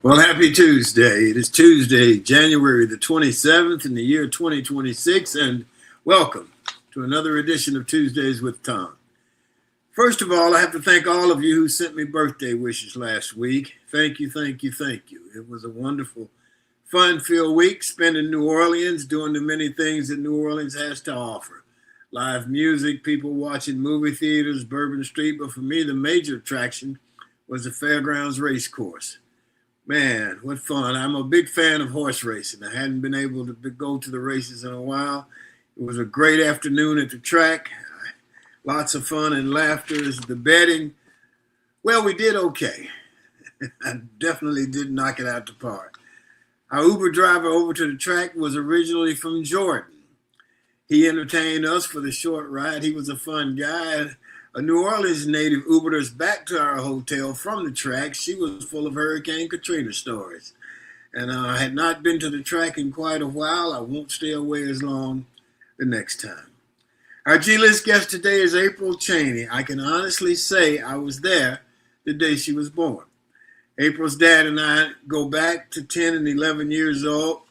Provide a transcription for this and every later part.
Well, happy Tuesday. It is Tuesday, January the 27th in the year 2026, and welcome to another edition of Tuesdays with Tom. First of all, I have to thank all of you who sent me birthday wishes last week. Thank you, thank you, thank you. It was a wonderful, fun-filled week spent in New Orleans doing the many things that New Orleans has to offer. Live music, people watching movie theaters, Bourbon Street, but for me, the major attraction was the Fairgrounds race course. Man, what fun. I'm a big fan of horse racing. I hadn't been able to go to the races in a while. It was a great afternoon at the track. Lots of fun and laughter. The betting, well, we did okay. I definitely did knock it out the park. Our Uber driver over to the track was originally from Jordan. He entertained us for the short ride. He was a fun guy. A New Orleans native Ubered us back to our hotel from the track. She was full of Hurricane Katrina stories. And I had not been to the track in quite a while. I won't stay away as long the next time. Our G-List guest today is April Chaney. I can honestly say I was there the day she was born. April's dad and I go back to 10 and 11 years old.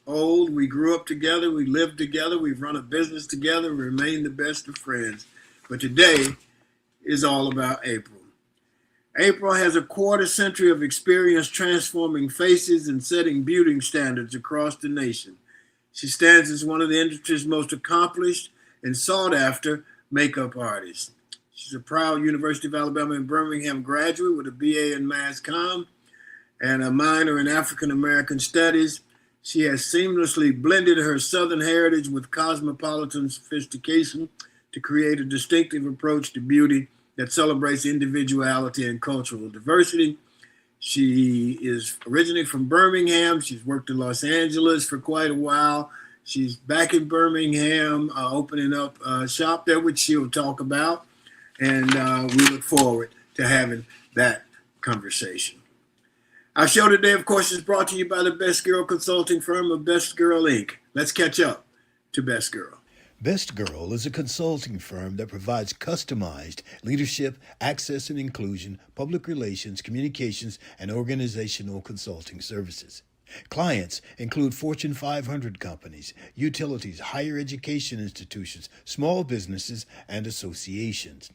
We grew up together. We lived together. We've run a business together. We remain the best of friends. But today is all about April. April has a quarter century of experience transforming faces and setting beauty standards across the nation. She stands as one of the industry's most accomplished and sought-after makeup artists. She's a proud University of Alabama in Birmingham graduate with a BA in Mass Comm and a minor in African American Studies. She has seamlessly blended her Southern heritage with cosmopolitan sophistication to create a distinctive approach to beauty that celebrates individuality and cultural diversity. She is originally from Birmingham. She's worked in Los Angeles for quite a while. She's back in Birmingham, opening up a shop there, which she'll talk about. And we look forward to having that conversation. Our show today, of course, is brought to you by the Best Girl consulting firm of Best Girl Inc. Let's catch up to Best Girl. Best Girl is a consulting firm that provides customized leadership, access and inclusion, public relations, communications, and organizational consulting services. Clients include Fortune 500 companies, utilities, higher education institutions, small businesses, and associations.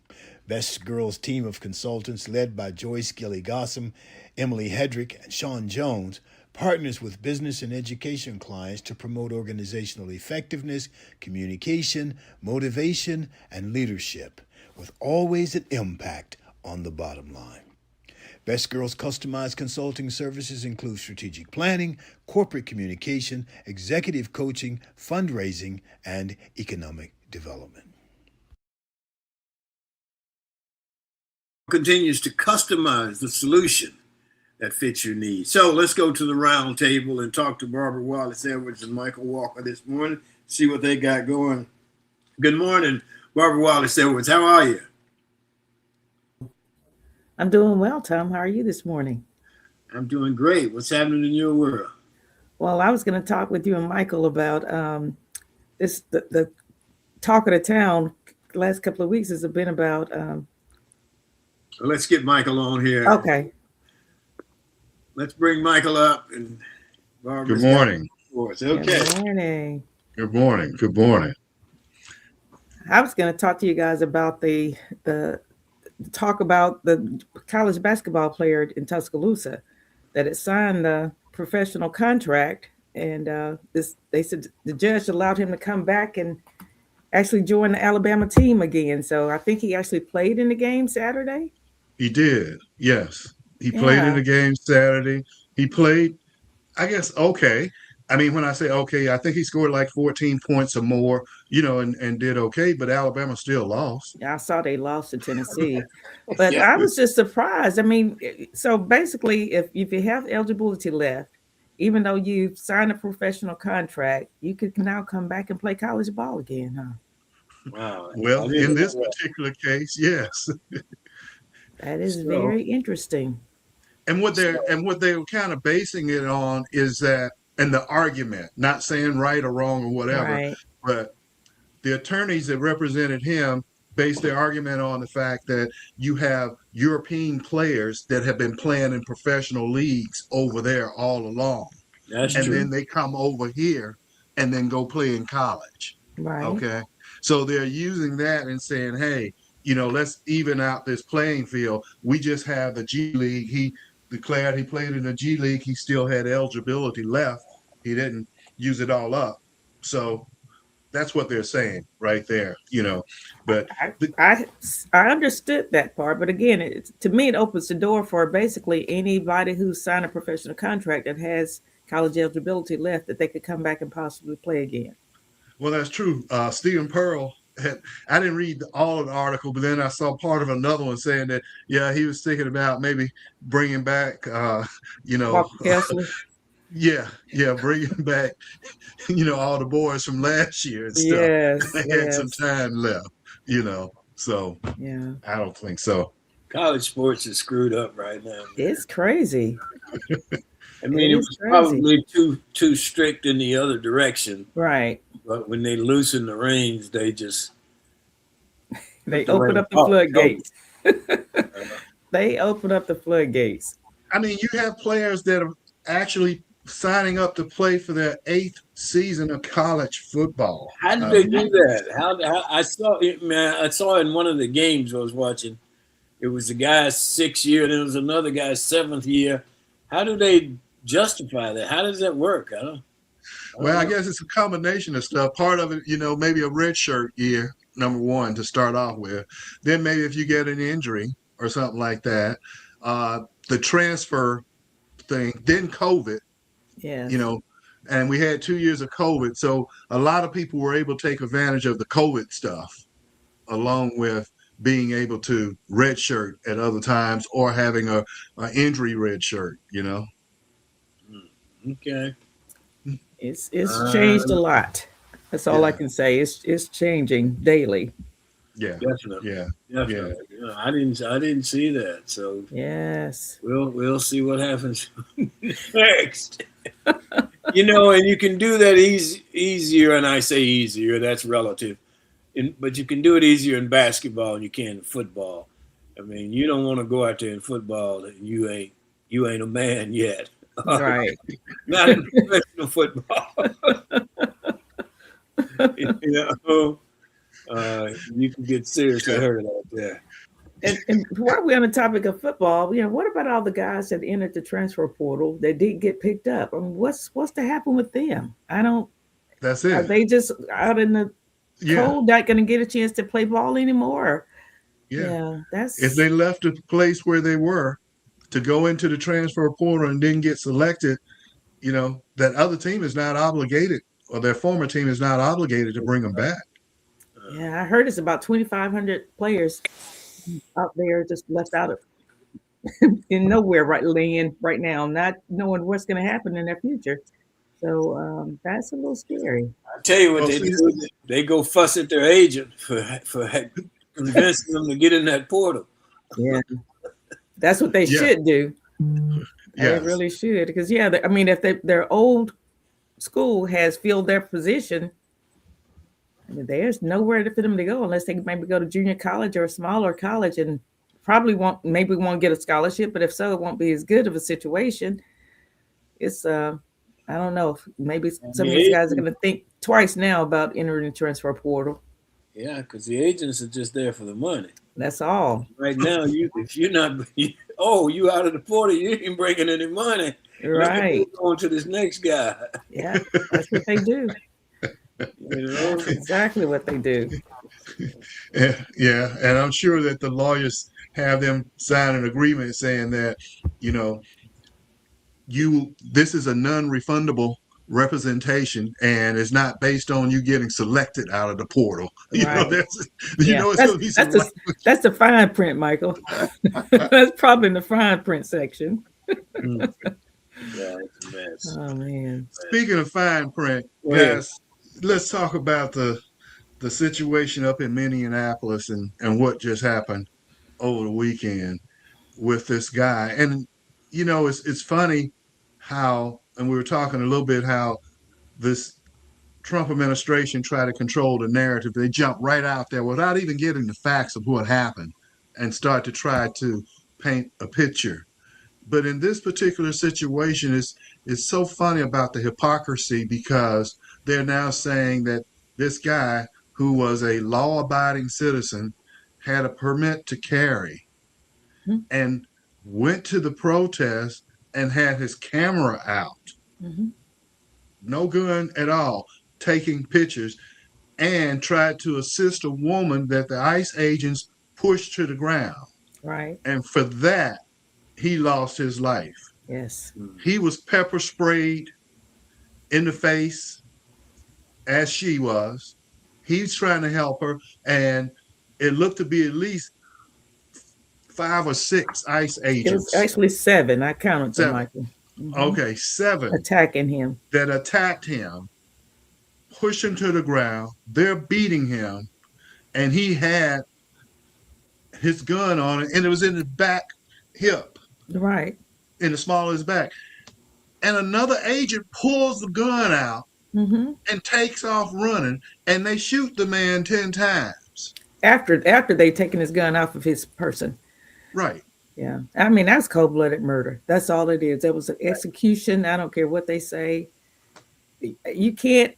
Best Girl's team of consultants, led by Joyce Gilly-Gossam, Emily Hedrick, and Sean Jones, partners with business and education clients to promote organizational effectiveness, communication, motivation, and leadership, with always an impact on the bottom line. Best Girl's customized consulting services include strategic planning, corporate communication, executive coaching, fundraising, and economic development. Continues to customize the solution that fits your needs. So let's go to the round table and talk to Barbara Wallace Edwards and Michael Walker this morning, see what they got going. Good morning, Barbara Wallace Edwards. How are you? I'm doing well, Tom. How are you this morning? I'm doing great. What's happening in your world? Well, I was going to talk with you and Michael about the talk of the town the last couple of weeks has been about. Let's get Michael on here. Okay. Let's bring Michael up. And Barbara. Good morning. Okay. Good morning. Good morning. Good morning. I was going to talk to you guys about the talk about the college basketball player in Tuscaloosa that had signed the professional contract, and they said the judge allowed him to come back and actually join the Alabama team again. So I think he actually played in the game Saturday. He did. Yes. He played in the game Saturday. He played, I guess, okay. I mean, when I say okay, I think he scored like 14 points or more, and did okay, but Alabama still lost. Yeah, I saw they lost to Tennessee. But I was just surprised. I mean, so basically, if you have eligibility left, even though you've signed a professional contract, you could now come back and play college ball again, huh? Wow. Well, in this particular case, yes. That is very interesting. And what they're kind of basing it on is that, and the argument, not saying right or wrong or whatever, Right. but the attorneys that represented him base their argument on the fact that you have European players that have been playing in professional leagues over there all along. That's And true. then they come over here and then go play in college. Right. Okay. So they're using that and saying, hey, let's even out this playing field. We just have the G League. He declared he played in the G League. He still had eligibility left. He didn't use it all up. So that's what they're saying right there, But I, the, I I understood that part, but again, to me, it opens the door for basically anybody who's signed a professional contract that has college eligibility left that they could come back and possibly play again. well, that's true. Stephen Pearl I didn't read all of the article, but then I saw part of another one saying that, yeah, he was thinking about maybe bringing back, Walker Kessler. yeah, bringing back, all the boys from last year and stuff. Yes, They had some yes, time left, so yeah. I don't think so. College sports is screwed up right now, man. It's crazy. I mean, It it is was crazy. probably too strict in the other direction, Right. but when they loosen the reins, they just They the open reins up the floodgates. Uh, They open up the floodgates. I mean, you have players that are actually signing up to play for their 8th season of college football. How did they do that? How I saw it, man. I saw in one of the games I was watching. It was the guy's 6th year, and it was another guy's 7th year. How do they justify that? How does that work? I don't Well, I know. guess it's a combination of stuff. Part of it, maybe a red shirt year, number one, to start off with. Then maybe if you get an injury or something like that, the transfer thing, then COVID, Yes. and we had 2 years of COVID. So a lot of people were able to take advantage of the COVID stuff, along with being able to redshirt at other times or having a injury redshirt. Okay. It's changed a Uh, lot. That's all I Yeah, can say. It's changing daily. yeah, definitely, yeah, yeah. definitely. Yeah, I didn't see that. So Yes. we'll see what happens next. And you can do that easier, and I say easier. That's relative. But you can do it easier in basketball than you can in football. I mean, you don't want to go out there in football and you ain't a man yet. Right. Not in professional football. you know, you can get seriously hurt out there. And while we're on the topic of football, what about all the guys that entered the transfer portal that didn't get picked up? I mean, what's to happen with them? I don't. That's Are it. they just out in the Yeah, cold, not going to get a chance to play ball anymore? yeah. Yeah, If that's they left the place where they were to go into the transfer portal and didn't get selected, that other team is not obligated, or their former team is not obligated to bring them back. yeah. I heard it's about 2,500 players out there just left out of in nowhere right laying right now, not knowing what's going to happen in their future. So that's a little scary. I tell you what Well, they see, do. They go fuss at their agent for convincing them to get in that portal. Yeah, that's what they yeah, should do. They yes, really should, because I mean, if their old school has filled their position, I mean, there's nowhere for them to go unless they maybe go to junior college or a smaller college, and probably won't get a scholarship. But if so, it won't be as good of a situation. It's I don't know. Maybe And some the of these guys are agent, going to think twice now about entering the transfer portal. yeah, because the agents are just there for the money. That's all. Right now, if you're not, you out of the portal, you ain't bringing any money. Let me move Right. on to this next guy. Yeah, that's what they do. You know, That's exactly what they do. yeah. And I'm sure that the lawyers have them sign an agreement saying that, you know, this is a non-refundable representation and it's not based on you getting selected out of the portal. Right. That's Yeah. it's gonna be some That's the fine print, Michael. That's probably in the fine print section. yeah, it's a mess. Oh man. Speaking of fine print, Go ahead. guys, let's talk about the situation up in Minneapolis and what just happened over the weekend with this guy. And it's funny how, and we were talking a little bit how this Trump administration try to control the narrative. They jump right out there without even getting the facts of what happened and start to try to paint a picture. But in this particular situation, it's so funny about the hypocrisy because they're now saying that this guy who was a law-abiding citizen had a permit to carry Mhm. and went to the protest and had his camera out, Mhm. no gun at all, taking pictures, and tried to assist a woman that the ICE agents pushed to the ground. Right. And for that, he lost his life. Yes. He was pepper sprayed in the face as she was. He's trying to help her, and it looked to be at least 5 or 6 ICE It was agents. actually 7. I counted them, 7. Michael. Mhm. Okay, 7 Attacking him. that attacked him, pushed him to the ground. They're beating him, and he had his gun on it, and it was in his back hip, Right. in the small of his back. And another agent pulls the gun out Mm-hmm. and takes off running, and they shoot the man 10 times. After they taken his gun off of his person. Right. Yeah. I mean, that's cold-blooded murder. That's all it is. It was an execution. I don't care what they say. You can't,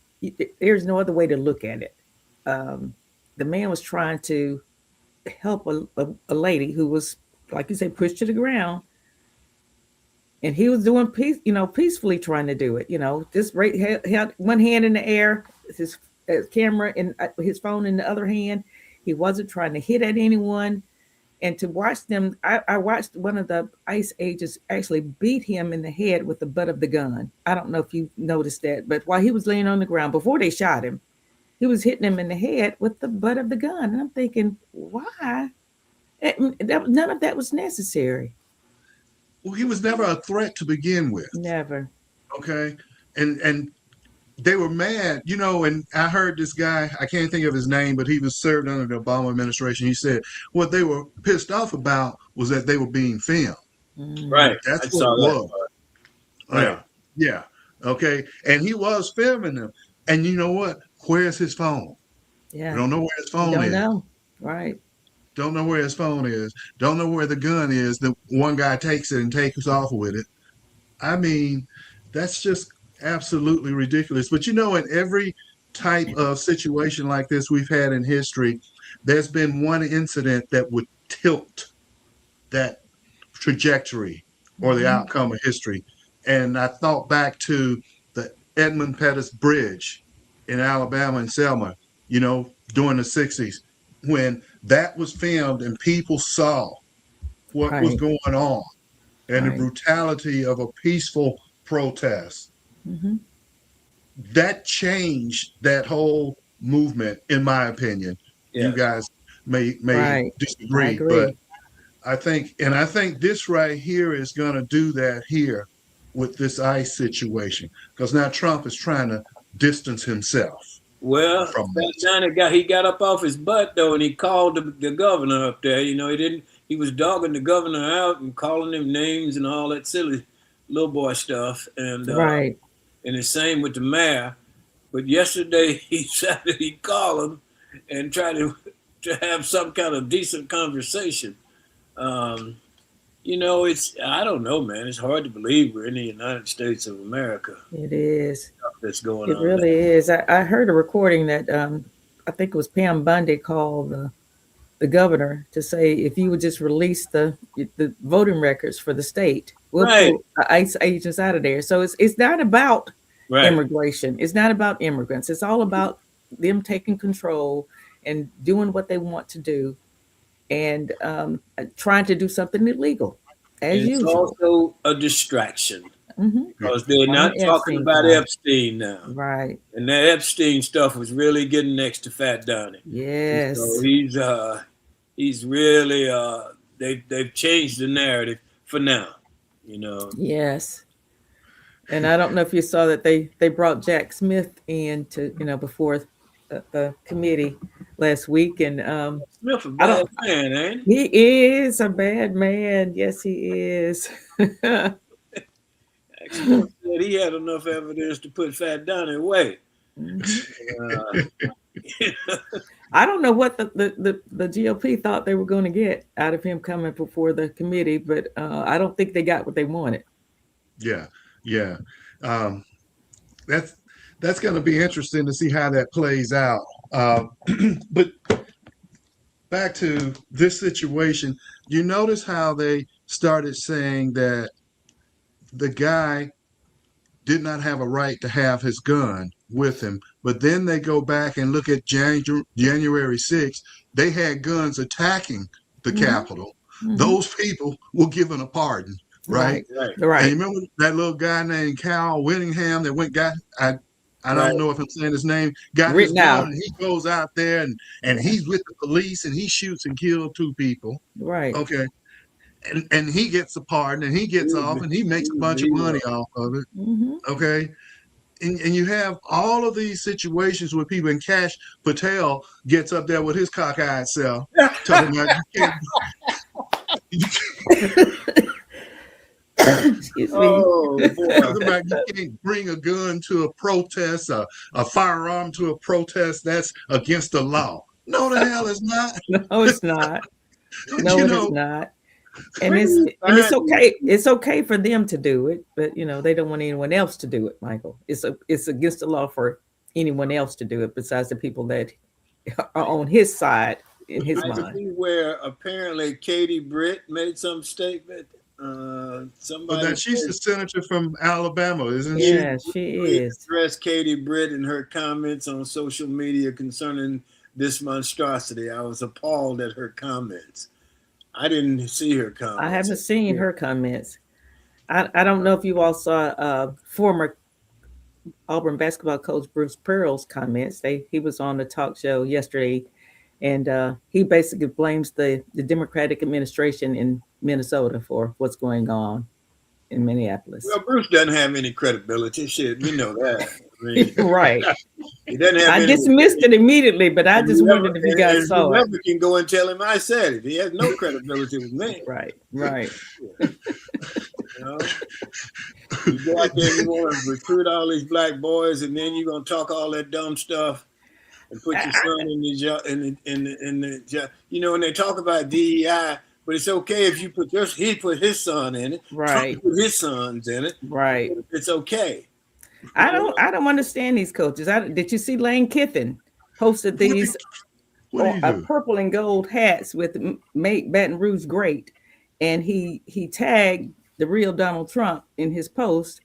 there's no other way to look at it. The man was trying to help a lady who was, like you say, pushed to the ground. And he was doing peacefully trying to do it. Just held one hand in the air, his camera and his phone in the other hand. He wasn't trying to hit at anyone. And to watch them, I watched one of the ICE agents actually beat him in the head with the butt of the gun. I don't know if you noticed that, but while he was laying on the ground, before they shot him, he was hitting him in the head with the butt of the gun. And I'm thinking, why? None of that was necessary. Well, he was never a threat to begin with. Never. Okay. And they were mad, and I heard this guy, I can't think of his name, but he was served under the Obama administration. He said what they were pissed off about was that they were being filmed. Right. That's I what saw it that was. part. Right. Yeah. Okay. And he was filming them. And you know what? Where's his phone? Yeah. We don't know where his phone Don't is. know. Right. Don't know where his phone is. Don't know where the gun is. The one guy takes it and takes off with it. I mean, that's just absolutely ridiculous. But in every type of situation like this we've had in history, there's been one incident that would tilt that trajectory or the outcome of history. And I thought back to the Edmund Pettus Bridge in Alabama and Selma, during the 60s, when that was filmed and people saw what was Right. going on and the Right. brutality of a peaceful protest. Mm-hmm. That changed that whole movement, in my opinion. Yeah. You guys may Right. I disagree, agree. but I think this right here is going to do that here with this ICE situation, because now Trump is trying to distance himself Well, from Fat this. Johnny he got up off his butt though, and he called the governor up there. He was dogging the governor out and calling him names and all that silly little boy stuff. And Right. and the same with the mayor. But yesterday he decided he'd call him and try to have some kind of decent conversation. I don't know, man. It's hard to believe we're in the United States of America. It is. That's going It on. really is. I heard a recording that I think it was Pam Bundy called the governor to say, if you would just release the voting records for the state, we'll Right. pull the ICE agents out of there. So it's not about Right. immigration. It's not about immigrants. It's all about them taking control and doing what they want to do, and trying to do something illegal, as And it's usual. also a distraction Mm-hmm. because they're not On the talking Epstein about file. Epstein now. Right. And that Epstein stuff was really getting next to Fat Donnie. Yes. So he's really they've changed the narrative for now. Yes. And I don't know if you saw that they brought Jack Smith in to before the committee last week, and Smith a I bad don't. man, ain't he? He is a bad man. Yes, he is. Smith said he had enough evidence to put Fat Donnie away. Mhm. I don't know what the GOP thought they were going to get out of him coming before the committee, but I don't think they got what they wanted. Yeah, yeah. Um, that's that's going to be interesting to see how that plays out. But back to this situation, you notice how they started saying that the guy did not have a right to have his gun with him. But then they go back and look at January 6th. They had guns attacking the Mm-hmm. Capitol. Mm-hmm. Those people were given a pardon, right? Right. Right. And you remember that little guy named Cal Whittingham that I don't know if I'm saying his name, got his gun Now. and he goes out there and he's with the police and he shoots and kills 2 people. Right. Okay. And he gets a pardon and he gets off and he makes a bunch of money off of it. Mm-hmm. Okay. And you have all of these situations where people, and Cash Patel gets up there with his cockeyed self, talking about you Excuse me. Oh boy. talking about you can't bring a gun to a protest, a firearm to a protest. That's against the law. No, the hell it's not. No, it's not. No, You it know, is not. And it's okay. It's okay for them to do it, but they don't want anyone else to do it, Michael. It's against the law for anyone else to do it besides the people that are on his side in his I mind. see where apparently Katie Britt made some statement. but Somebody that she's the senator from Alabama, isn't she? Yeah, she is. addressed Katie Britt in her comments on social media concerning this monstrosity. I was appalled at her comments. I didn't see her comments. I haven't seen her comments. I don't know if you all saw former Auburn basketball coach Bruce Pearl's comments. He was on the talk show yesterday, and he basically blames the Democratic administration in Minnesota for what's going on in Minneapolis. Well, Bruce doesn't have any credibility. Shit, we know that. I mean, Right. he doesn't have I any. dismissed it immediately, but I just wondered if you guys saw it. Whoever can go and tell him I said it. He has no credibility with me. Right. Right. You know? You go out there and you want to recruit all these black boys, and then you're gonna talk all that dumb stuff and put your son in the job. And they talk about DEI, but it's okay if you he put his son in it. Right. Trump put his sons in it. Right. It's okay. I don't understand these coaches. Did you see Lane Kiffin posted these purple and gold hats with "Make Baton Rouge Great," and he tagged the real Donald Trump in his post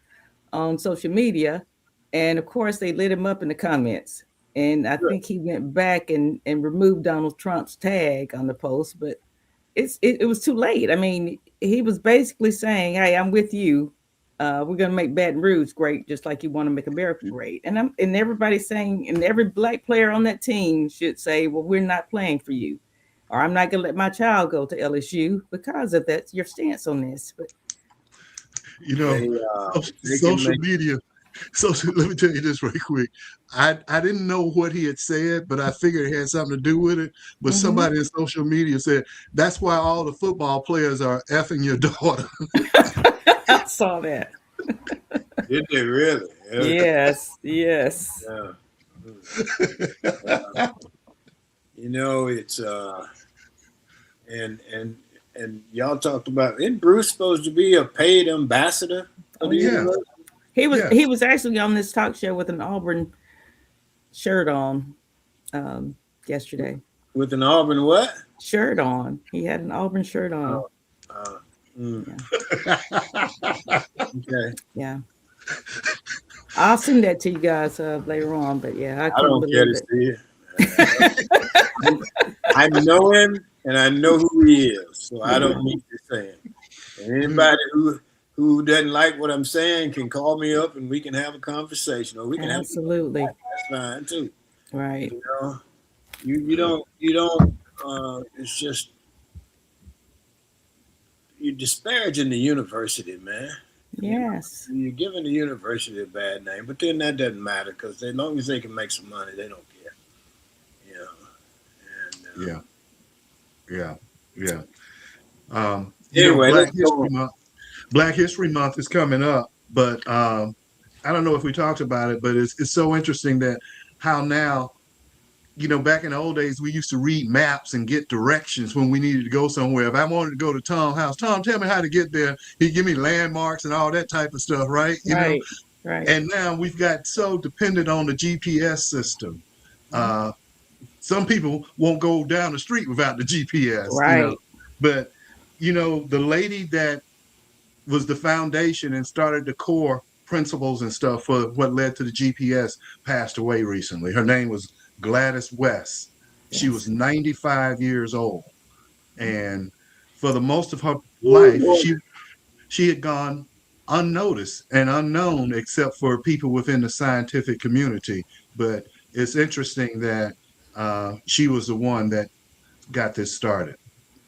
on social media, and of course they lit him up in the comments. And I think he went back and removed Donald Trump's tag on the post, but it was too late. I mean, he was basically saying, "Hey, I'm with you. We're going to make Baton Rouge great, just like you want to make America great." And everybody's saying, and every black player on that team should say, "Well, we're not playing for you," or "I'm not going to let my child go to LSU because of that." Your stance on this, but social media. So let me tell you this right quick. I didn't know what he had said, but I figured it had something to do with it. But somebody in social media said that's why all the football players are effing your daughter. I saw that. Did they really? Yeah. Yes. Yeah. It's and y'all talked about, isn't Bruce supposed to be a paid ambassador? He was actually on this talk show with an Auburn shirt on yesterday. With an Auburn what? Shirt on. He had an Auburn shirt on. Okay. Yeah. I'll send that to you guys later on, but yeah, I don't care to see it. I know him and I know who he is, so I don't need to say it. And anybody who doesn't like what I'm saying can call me up and we can have a conversation, or we can absolutely. That's fine too. Right. You don't. It's just you're disparaging the university, man. Yes. You're giving the university a bad name, but then that doesn't matter because as long as they can make some money, they don't care. And anyway, Black History Month is coming up, but I don't know if we talked about it, but it's so interesting that how now, back in the old days, we used to read maps and get directions when we needed to go somewhere. If I wanted to go to Tom's house, Tom, tell me how to get there. He'd give me landmarks and all that type of stuff, right? Right. Right. And now we've got so dependent on the GPS system. Uh, some people won't go down the street without the GPS. Right. But, the lady that was the foundation and started the core principles and stuff for what led to the GPS passed away recently. Her name was Gladys West. She was Yes. 95 years old. And for the most of her life, she had gone unnoticed and unknown except for people within the scientific community. But it's interesting that she was the one that got this started,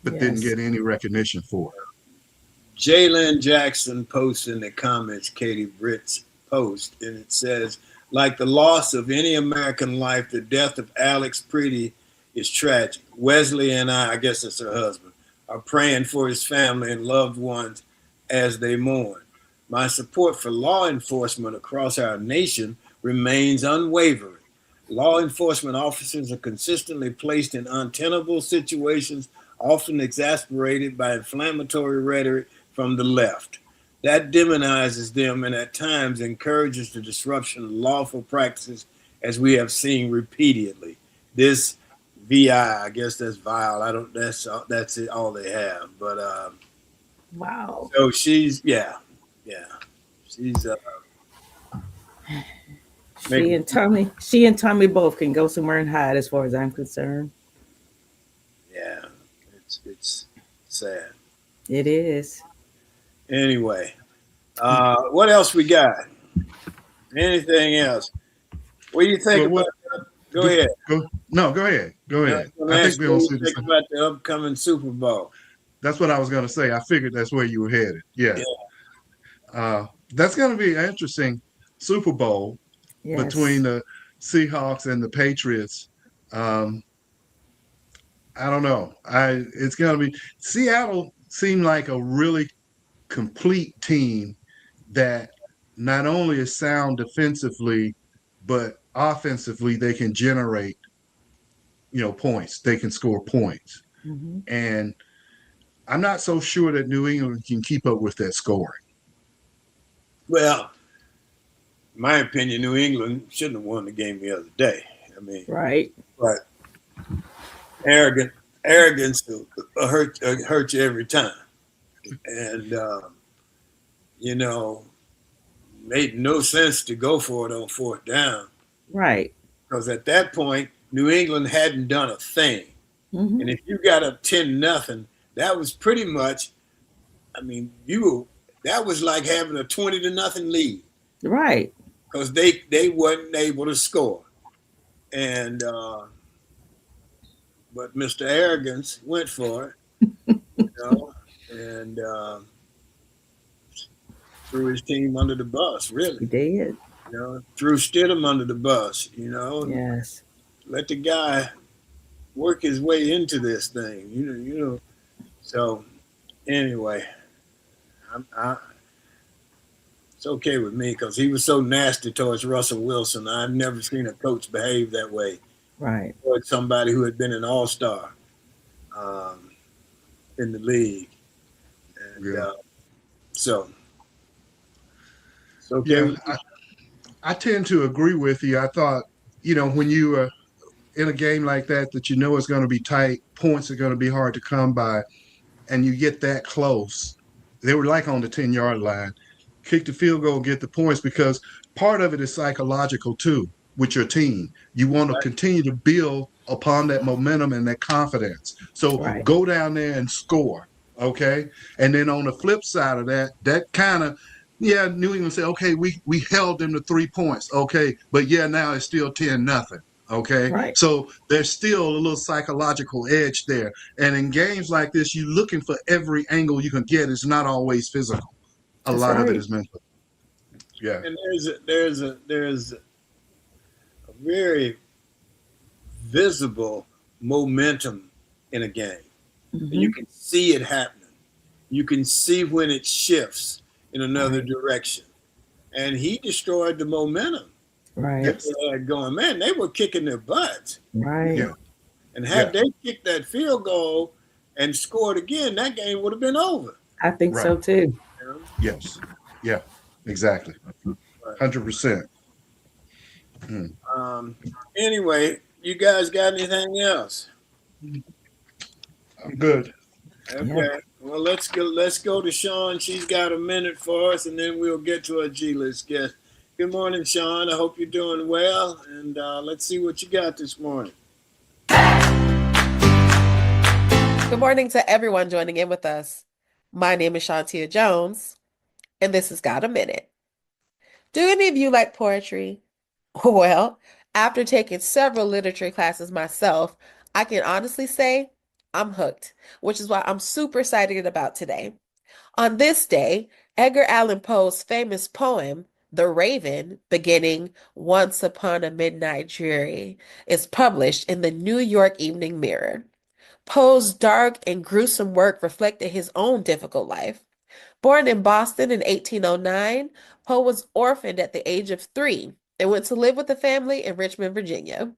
but didn't Yes. get any recognition for it. Jalen Jackson posts in the comments Katie Britt's post, and it says, like the loss of any American life, the death of Alex Preety is tragic. Wesley and I guess it's her husband, are praying for his family and loved ones as they mourn. My support for law enforcement across our nation remains unwavering. Law enforcement officers are consistently placed in untenable situations, often exasperated by inflammatory rhetoric from the left. That demonizes them and at times encourages the disruption of lawful practices, as we have seen repeatedly. This VI, I guess that's vile. I don't. That's it, all they have. But Wow. so she's she's She and Tommy both can go somewhere and hide, as far as I'm concerned. yeah. It's sad. It is. Anyway, what else we got? Anything else? What do you think about that? Go ahead. Go ahead. Go ahead. I I think we'll see think about the upcoming Super Bowl. That's what I was going to say. I figured that's where you were headed. Yeah. That's going to be an interesting Super Bowl Yes. between the Seahawks and the Patriots. I don't know. It's going to be Seattle seemed like a really complete team that not only is sound defensively, but offensively they can generate, points. They can score points. Mhm. And I'm not so sure that New England can keep up with that scoring. Well, in my opinion, New England shouldn't have won the game the other day. I mean, Right. but arrogance will hurt you every time, and made no sense to go for it on fourth down Right. because at that point New England hadn't done a thing, Hmm. and if you got up 10-0, that was pretty much. I mean, that was like having a 20-0 lead Right. because they wasn't able to score, and but Mr. Arrogance went for it, and threw his team under the bus. He Really, did. threw Stidham under the bus. Yes. Let the guy work his way into this thing. So anyway, it's okay with me because he was so nasty towards Russell Wilson. I've never seen a coach behave that way Right. towards somebody who had been an all-star in the league. And so it's okay. Yeah, I tend to agree with you. I thought, when you are in a game like that it's going to be tight, points are going to be hard to come by, and you get that close. They were like on the 10-yard line. Kick the field goal, get the points, because part of it is psychological too with your team. You want to continue to build upon that momentum and that confidence. So Right. go down there and score, okay? And then on the flip side of that kind of, New England say, okay, we held them to 3 points, okay? But now it's still 10-0. Okay. Right. So there's still a little psychological edge there. And in games like this, you're looking for every angle you can get. It's not always physical. A That's lot of it right. is mental. Yeah. And there's a very visible momentum in a game. And you can see it happening. You can see when it shifts in another Right. direction. and he destroyed the momentum Right. that Yes. they had going. Man, they were kicking their butts. Right. Yeah. And Yeah. had they kicked that field goal and scored again, that game would have been over. I think Right. so too. You know? Yes. Yeah. Exactly. But 100%. Mm. um, anyway, you guys got anything else? I'm good. Yeah. Okay. Well, let's go to Sean. She's got a minute for us, and then we'll get to our G-list guest. Good morning, Sean. I hope you're doing well, and let's see what you got this morning. Good morning to everyone joining in with us. My name is Shantia Jones, and this has Got a Minute. Do any of you like poetry? Well, after taking several literature classes myself, I can honestly say I'm hooked, which is why I'm super excited about today. On this day, Edgar Allan Poe's famous poem, The Raven, beginning Once Upon a Midnight Dreary, is published in the New York Evening Mirror. Poe's dark and gruesome work reflected his own difficult life. Born in Boston in 1809, Poe was orphaned at the age of 3 and went to live with a family in Richmond, Virginia.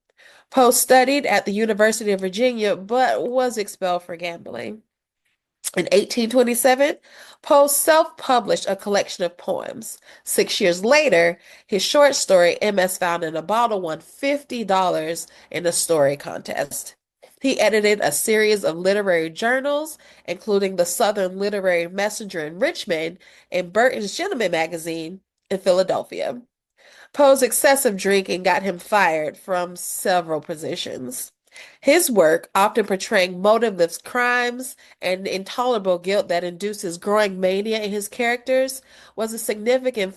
Poe studied at the University of Virginia but was expelled for gambling. In 1827, Poe self-published a collection of poems. 6 years later, his short story MS Found in a Bottle won $50 in a story contest. He edited a series of literary journals, including the Southern Literary Messenger in Richmond and Burton's Gentleman magazine in Philadelphia. Poe's excessive drinking got him fired from several positions. His work, often portraying motiveless crimes and intolerable guilt that induces growing mania in his characters, was a significant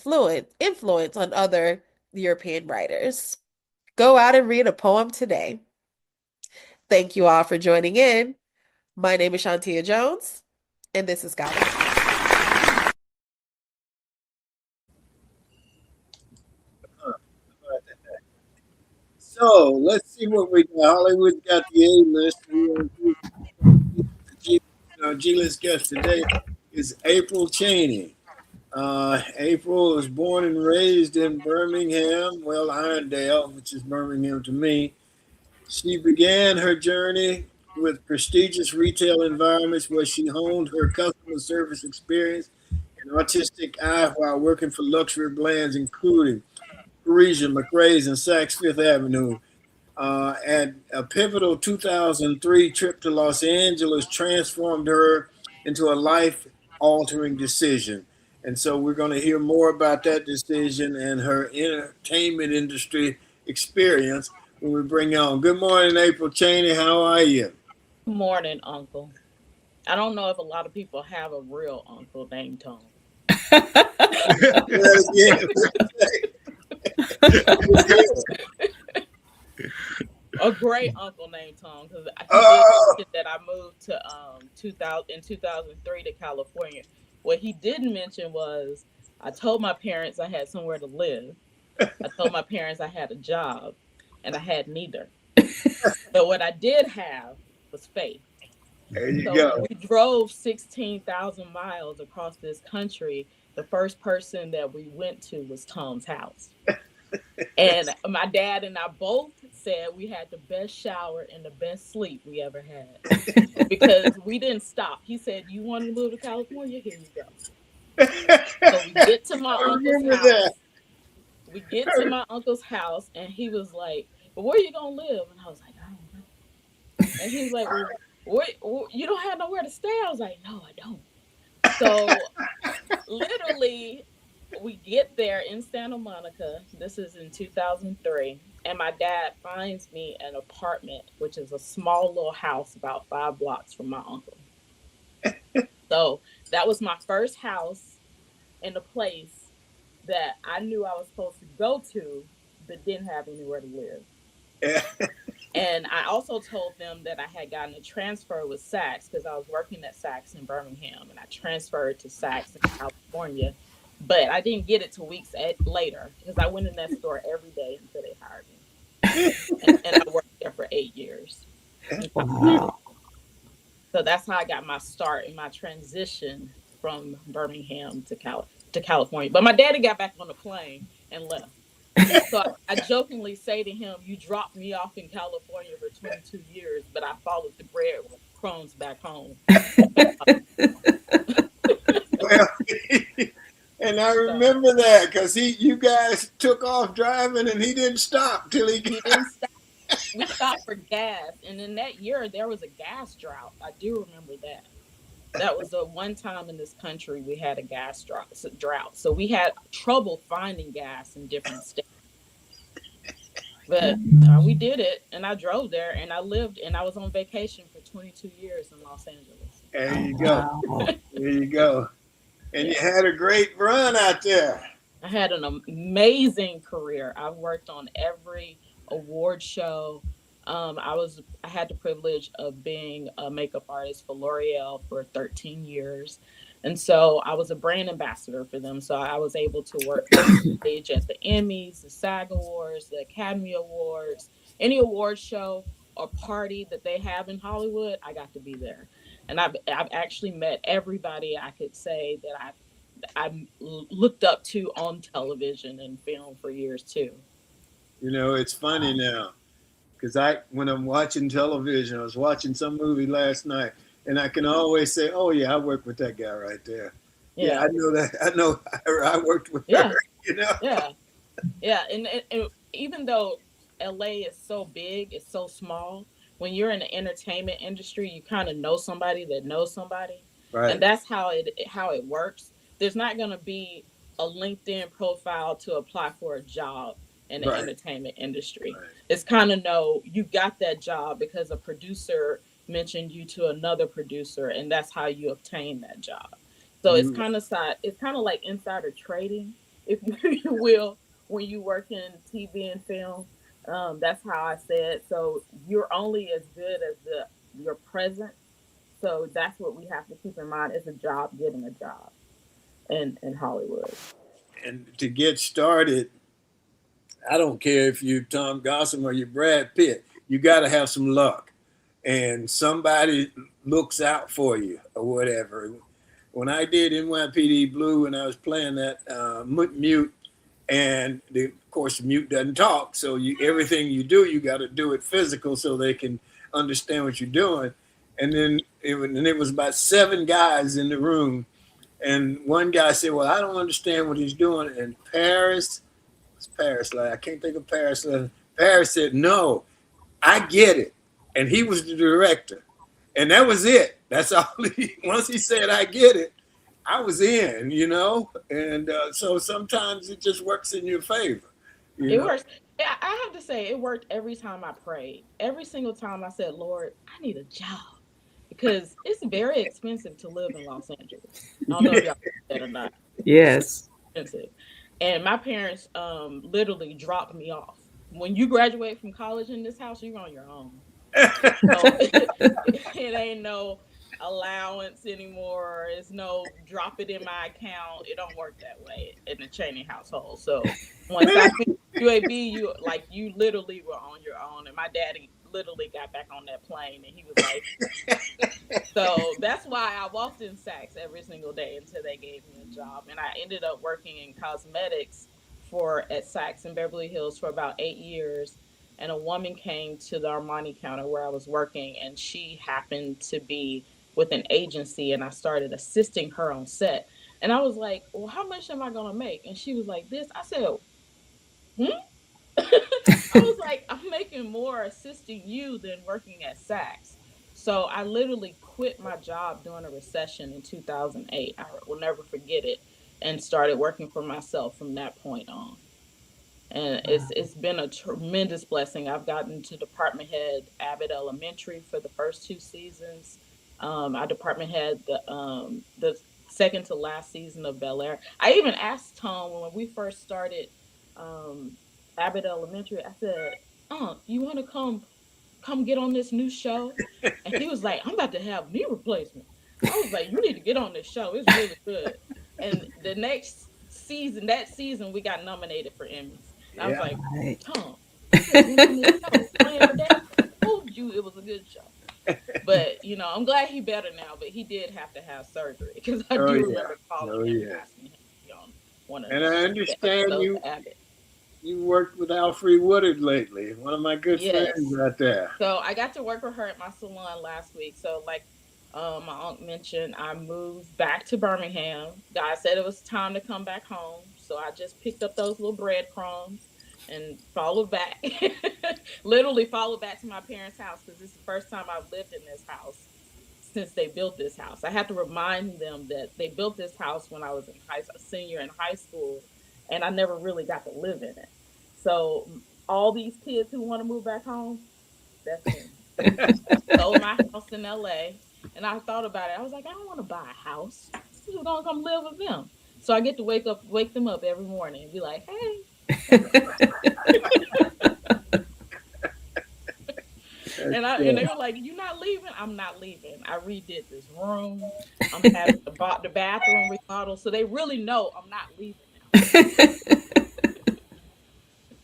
influence on other European writers. Go out and read a poem today. Thank you all for joining in. My name is Shantia Jones, and this is Got It. So let's see what we got. Hollywood's got the A list. Our G-list guest today is April Chaney. April was born and raised in Birmingham, well, Irondale, which is Birmingham to me. She began her journey with prestigious retail environments where she honed her customer service experience and artistic eye while working for luxury brands including Parisian, McRae's, and Saks Fifth Avenue. And a pivotal 2003 trip to Los Angeles transformed her into a life altering decision. And so we're going to hear more about that decision and her entertainment industry experience when we bring on. Good morning, April Chaney. How are you? Good morning, Uncle. I don't know if a lot of people have a real uncle named Tom. A great uncle named Tom, because he did mention that I moved to 2003 to California. What he didn't mention was I told my parents I had somewhere to live. I told my parents I had a job, and I had neither. But what I did have was faith. There you So go. when we drove 16,000 miles across this country, the first person that we went to was Tom's house. And my dad and I both said we had the best shower and the best sleep we ever had because we didn't stop. He said, "You want to move to California? Here you go." So we get to my uncle's house. That. We get to my uncle's house, and he was like, "But where are you gonna live?" And I was like, "I don't know." And he's like, "Well, you don't have nowhere to stay?" I was like, "No, I don't." So literally, we get there in Santa Monica. This is in 2003. And my dad finds me an apartment, which is a small little house about 5 blocks from my uncle. So that was my first house in a place that I knew I was supposed to go to, but didn't have anywhere to live. Yeah. And I also told them that I had gotten a transfer with Saks because I was working at Saks in Birmingham, and I transferred to Saks in California. But I didn't get it till weeks later because I went in that store every day until they hired me. And I worked there for 8 years. Wow. So that's how I got my start in my transition from Birmingham to to California. But my daddy got back on the plane and left. So I jokingly say to him, "You dropped me off in California for 22 years, but I followed the breadcrumbs back home." Well, and I So remember that because you guys took off driving and he didn't stop till he he got. didn't stop. We stopped for gas, and in that year there was a gas drought. I do remember that. That was the one time in this country we had a gas drought. So we had trouble finding gas in different states. But we did it, and I drove there, and I lived, and I was on vacation for 22 years in Los Angeles. There you go. Wow. There you go. And you Yeah. had a great run out there. I had an amazing career. I worked on every award show. I had the privilege of being a makeup artist for L'Oreal for 13 years. And so I was a brand ambassador for them. So I was able to work backstage at the Emmys, the SAG Awards, the Academy Awards, any award show or party that they have in Hollywood, I got to be there. And I've actually met everybody I could say that I looked up to on television and film for years too. It's funny now because when I'm watching television, I was watching some movie last night, and I can always say, "Oh yeah, I worked with that guy right there." Yeah, Yeah, I know that. I know I worked with her. yeah, yeah, yeah. And even though LA is so big, it's so small. When you're in the entertainment industry, you kind of know somebody that knows somebody, and Right, that's how it works. There's not going to be a LinkedIn profile to apply for a job in the right, entertainment industry. right. It's kind of no, you got that job because a producer mentioned you to another producer, and that's how you obtain that job. So You it's kind of like insider trading, if you will, when you work in TV and film. That's how I said. So you're only as good as your present. So that's what we have to keep in mind. It's a job getting a job in Hollywood. and to get started, I don't care if you're Tom Gossam or you're Brad Pitt. You got to have some luck, and somebody looks out for you or whatever. When I did NYPD Blue and I was playing that mute, and of course the mute doesn't talk, so everything you do, you got to do it physical so they can understand what you're doing. And then it was about 7 guys in the room, and one guy said, "Well, I don't understand what he's doing." And Paris, like I can't think of Paris. Paris said, "No, I get it," and he was the director, and that was it. That's all. Once he said, "I get it," I was in. And so sometimes it just works in your favor, you It know. works. Yeah, I have to say it worked every time I prayed. Every single time I said, "Lord, I need a job," because it's very expensive to live in Los Angeles. I don't know if y'all know that or not. It's Yes. expensive. And my parents literally dropped me off. When you graduate from college in this house, you're on your own. So it ain't no allowance anymore. It's no drop it in my account. It don't work that way in the Chaney household. So once I finished UAB, you literally were on your own. And my daddy literally got back on that plane and he was like, so that's why I walked in Saks every single day until they gave me a job. And I ended up working in cosmetics at Saks in Beverly Hills for about 8 years. And a woman came to the Armani counter where I was working, and she happened to be with an agency, and I started assisting her on set. And I was like, "Well, how much am I gonna make?" And she was like, "This." I said, "Hmm." I was like, "I'm making more assisting you than working at Saks." So I literally quit my job during a recession in 2008. I will never forget it, and started working for myself from that point on. And it's been a tremendous blessing. I've gotten to department head Abbott Elementary for the first 2 seasons. I department head the second to last season of Bel Air. I even asked Tom when we first started um, Abbott Elementary. I said, you want to come get on this new show?" And he was like, "I'm about to have knee replacement." I was like, "You need to get on this show. It's really good." And the next season, that season, we got nominated for Emmys. And I was Yeah. like, Right. "Tom, you should have been on this show playing your dad. I told you it was a good show." But I'm glad he better now. But he did have to have surgery because I Oh do yeah. remember calling Oh him and yeah. asking him to be on want And I to step understand so you to Abbott. you worked with Alfre Woodard lately, one of my good friends Yes. right there. So I got to work with her at my salon last week. So like my aunt mentioned, I moved back to Birmingham. God said it was time to come back home. So I just picked up those little breadcrumbs and followed back. Literally followed back to my parents' house because this is the first time I've lived in this house since they built this house. I had to remind them that they built this house when I was a senior in high school, and I never really got to live in it. So all these kids who want to move back home, that's me. Sold my house in LA, and I thought about it. I was like, I don't want to buy a house. I'm just gonna come live with them. So I get to wake them up every morning and be like, hey. And they were like, "You're not leaving." I'm not leaving. I redid this room. I'm having the bathroom remodeled, so they really know I'm not leaving now.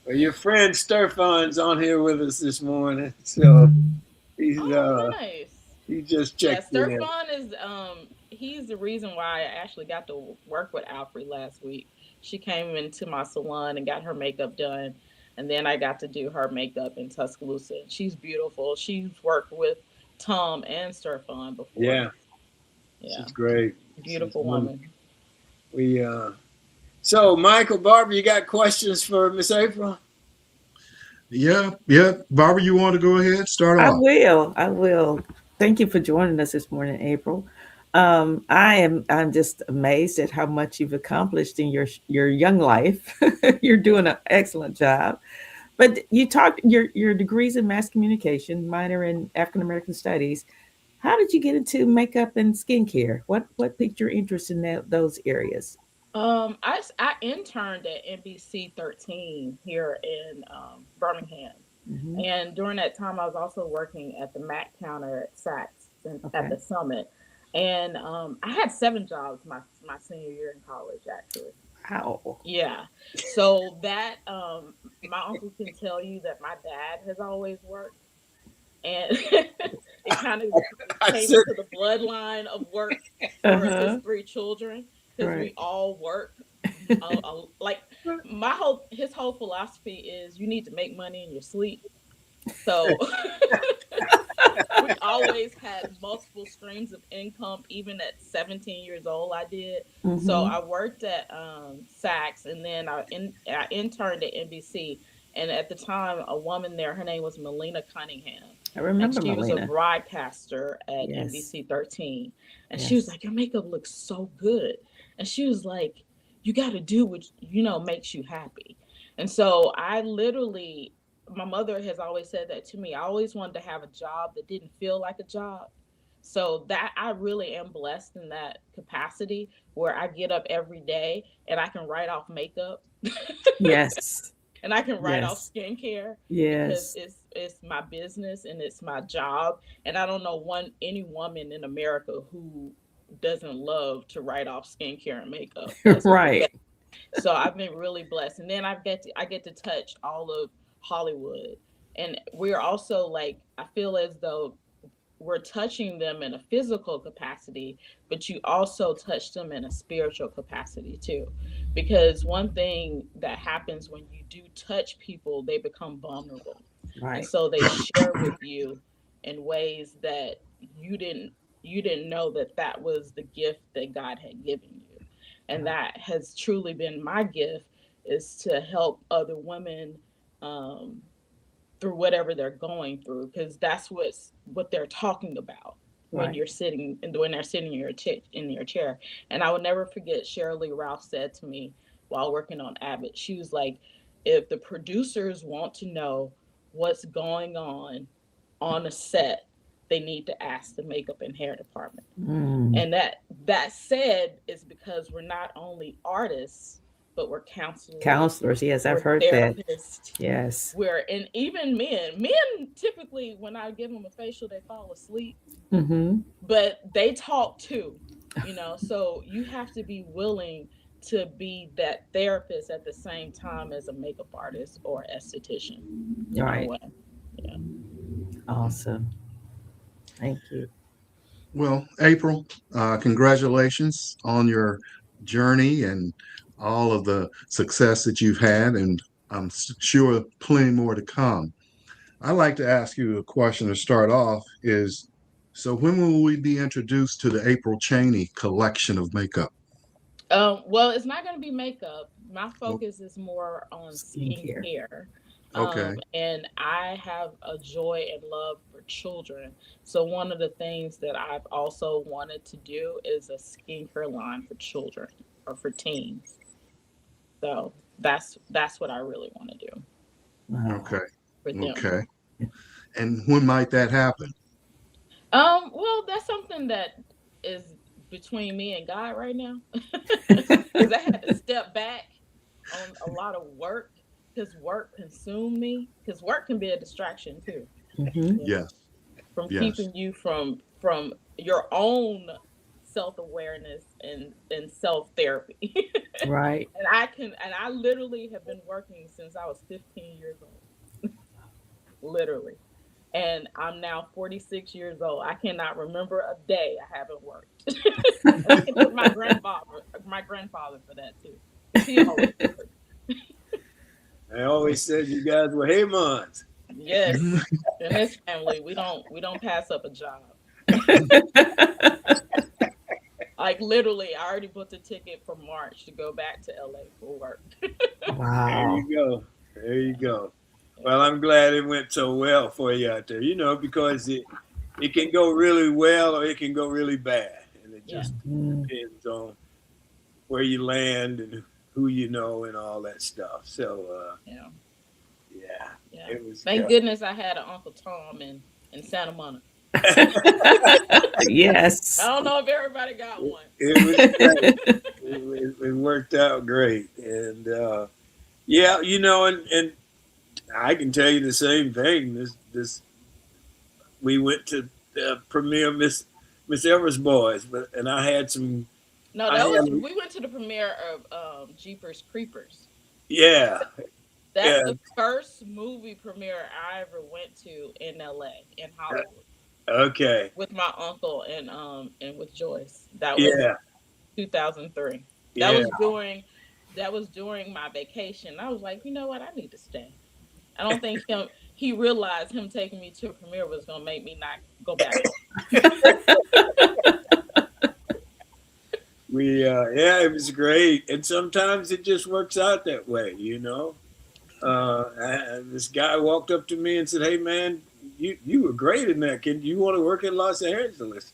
Well, your friend Sturfon's on here with us this morning, so he's Oh, nice. he just Yeah, checked in. Sturfon is he's the reason why I actually got to work with Alfred last week. She came into my salon and got her makeup done, and then I got to do her makeup in Tuscaloosa. She's beautiful. She's worked with Tom and Sturfon before. Yeah, Yeah, she's great. She's beautiful wonderful. woman. We So Michael, Barbara, you got questions for Miss April? Yeah, yeah. Barbara, you want to go ahead? Start I off. will. I will. Thank you for joining us this morning, April. I'm just amazed at how much you've accomplished in your young life. You're doing an excellent job. But you talked your degrees in mass communication, minor in African American studies. How did you get into makeup and skincare? What piqued your interest in those areas? I interned at NBC 13 here in Birmingham, Hmm. and during that time, I was also working at the Mac counter at Saks at Okay. the Summit, and I had 7 jobs my senior year in college actually. Wow. Yeah, so that my uncle can tell you that my dad has always worked, and it kind of I came said, into the bloodline of work for his Uh-huh. 3 children because Right. we all work. Like his whole philosophy is you need to make money in your sleep. So we always had multiple streams of income, even at 17 years old. I did. So Hmm. I worked at Saks, and then I interned at NBC. And at the time, a woman there, her name was Melina Cunningham, I and remember she was a Melina. broadcaster at Yes. NBC 13. And she was Yes. like, "Your makeup looks so good," and she was like, "You got to do what makes you happy." And so I literally, my mother has always said that to me. I always wanted to have a job that didn't feel like a job. So that I really am blessed in that capacity where I get up every day and I can write off makeup Yes. and I can write off Yes. skincare because Yes. it's my business and it's my job. And I don't know any woman in America who doesn't love to write off skincare and makeup. That's the Right. best. So I've been really blessed. And then I get to touch all of Hollywood. And we're also like I feel as though we're touching them in a physical capacity, but you also touch them in a spiritual capacity too. Because one thing that happens when you do touch people, they become vulnerable. And Right. so they share with you in ways that you didn't you didn't know that that was the gift that God had given you. And Right. that has truly been my gift is to help other women um, through whatever they're going through because that's what they're talking about when Right. you're sitting and when they're sitting in your chair. And I will never forget Shirley Ralph said to me while working on Abbott, she was like, if the producers want to know what's going on a set, they need to ask the makeup and hair department. Mm. And that said is because we're not only artists, but we're counselors, Counselors. Yes, I've we're heard that. therapists, Yes. and even men typically when I give them a facial they fall asleep, Mm-hmm. but they talk too, so you have to be willing to be that therapist at the same time as a makeup artist or esthetician in a Right. way. Yeah. Awesome. Thank you. Well, April, congratulations on your journey and all of the success that you've had, and I'm sure plenty more to come. I'd like to ask you a question to start off is, so when will we be introduced to the April Chaney collection of makeup? Well, it's not going to be makeup. My O- focus is more on Skincare. skincare. Okay. And I have a joy and love for children. So one of the things that I've also wanted to do is a skincare line for children or for teens. So that's what I really want to do Wow. Okay. for them. Okay. And when might that happen? Well, that's something that is between me and God right now, because I had to step back on a lot of work because work consumed me. Because work can be a distraction too, Hmm. you know, Yes. from Yes. keeping you from your own self awareness and self therapy. Right. And I literally have been working since I was 15 years old, literally. And I'm now 46 years old. I cannot remember a day I haven't worked. And I can thank my grandfather for that too, because he always worked. I always said you guys were Haymans. Yes, in this family, we don't pass up a job. Like literally, I already booked a ticket for March to go back to LA for work. There Wow. you go. There you Yeah, go. yeah, Well, I'm glad it went so well for you out there, because it can go really well or it can go really bad. And it yeah, just Mm. depends on where you land and who you know and all that stuff. So, yeah, yeah, yeah. it was Thank good. goodness I had an Uncle Tom in Santa Monica. I Yes. don't know if everybody got one. It was great. It worked out great. And yeah, and I can tell you the same thing. This we went to premiere Miss Everest Boys, and No, I that was had we went to the premiere of Jeepers Creepers. yeah, That's yeah, the first movie premiere I ever went to in LA, in Hollywood, okay, with my uncle and with Joyce. That was yeah, 2003. That yeah. was during that was during my vacation. I was like, you know what, I need to stay. I don't think he realized him taking me to a premiere was gonna make me not go back home. Yeah, it was great, and sometimes it just works out that way. This guy walked up to me and said, "Hey, man, you were great in that. Can you want to work in Los Angeles?"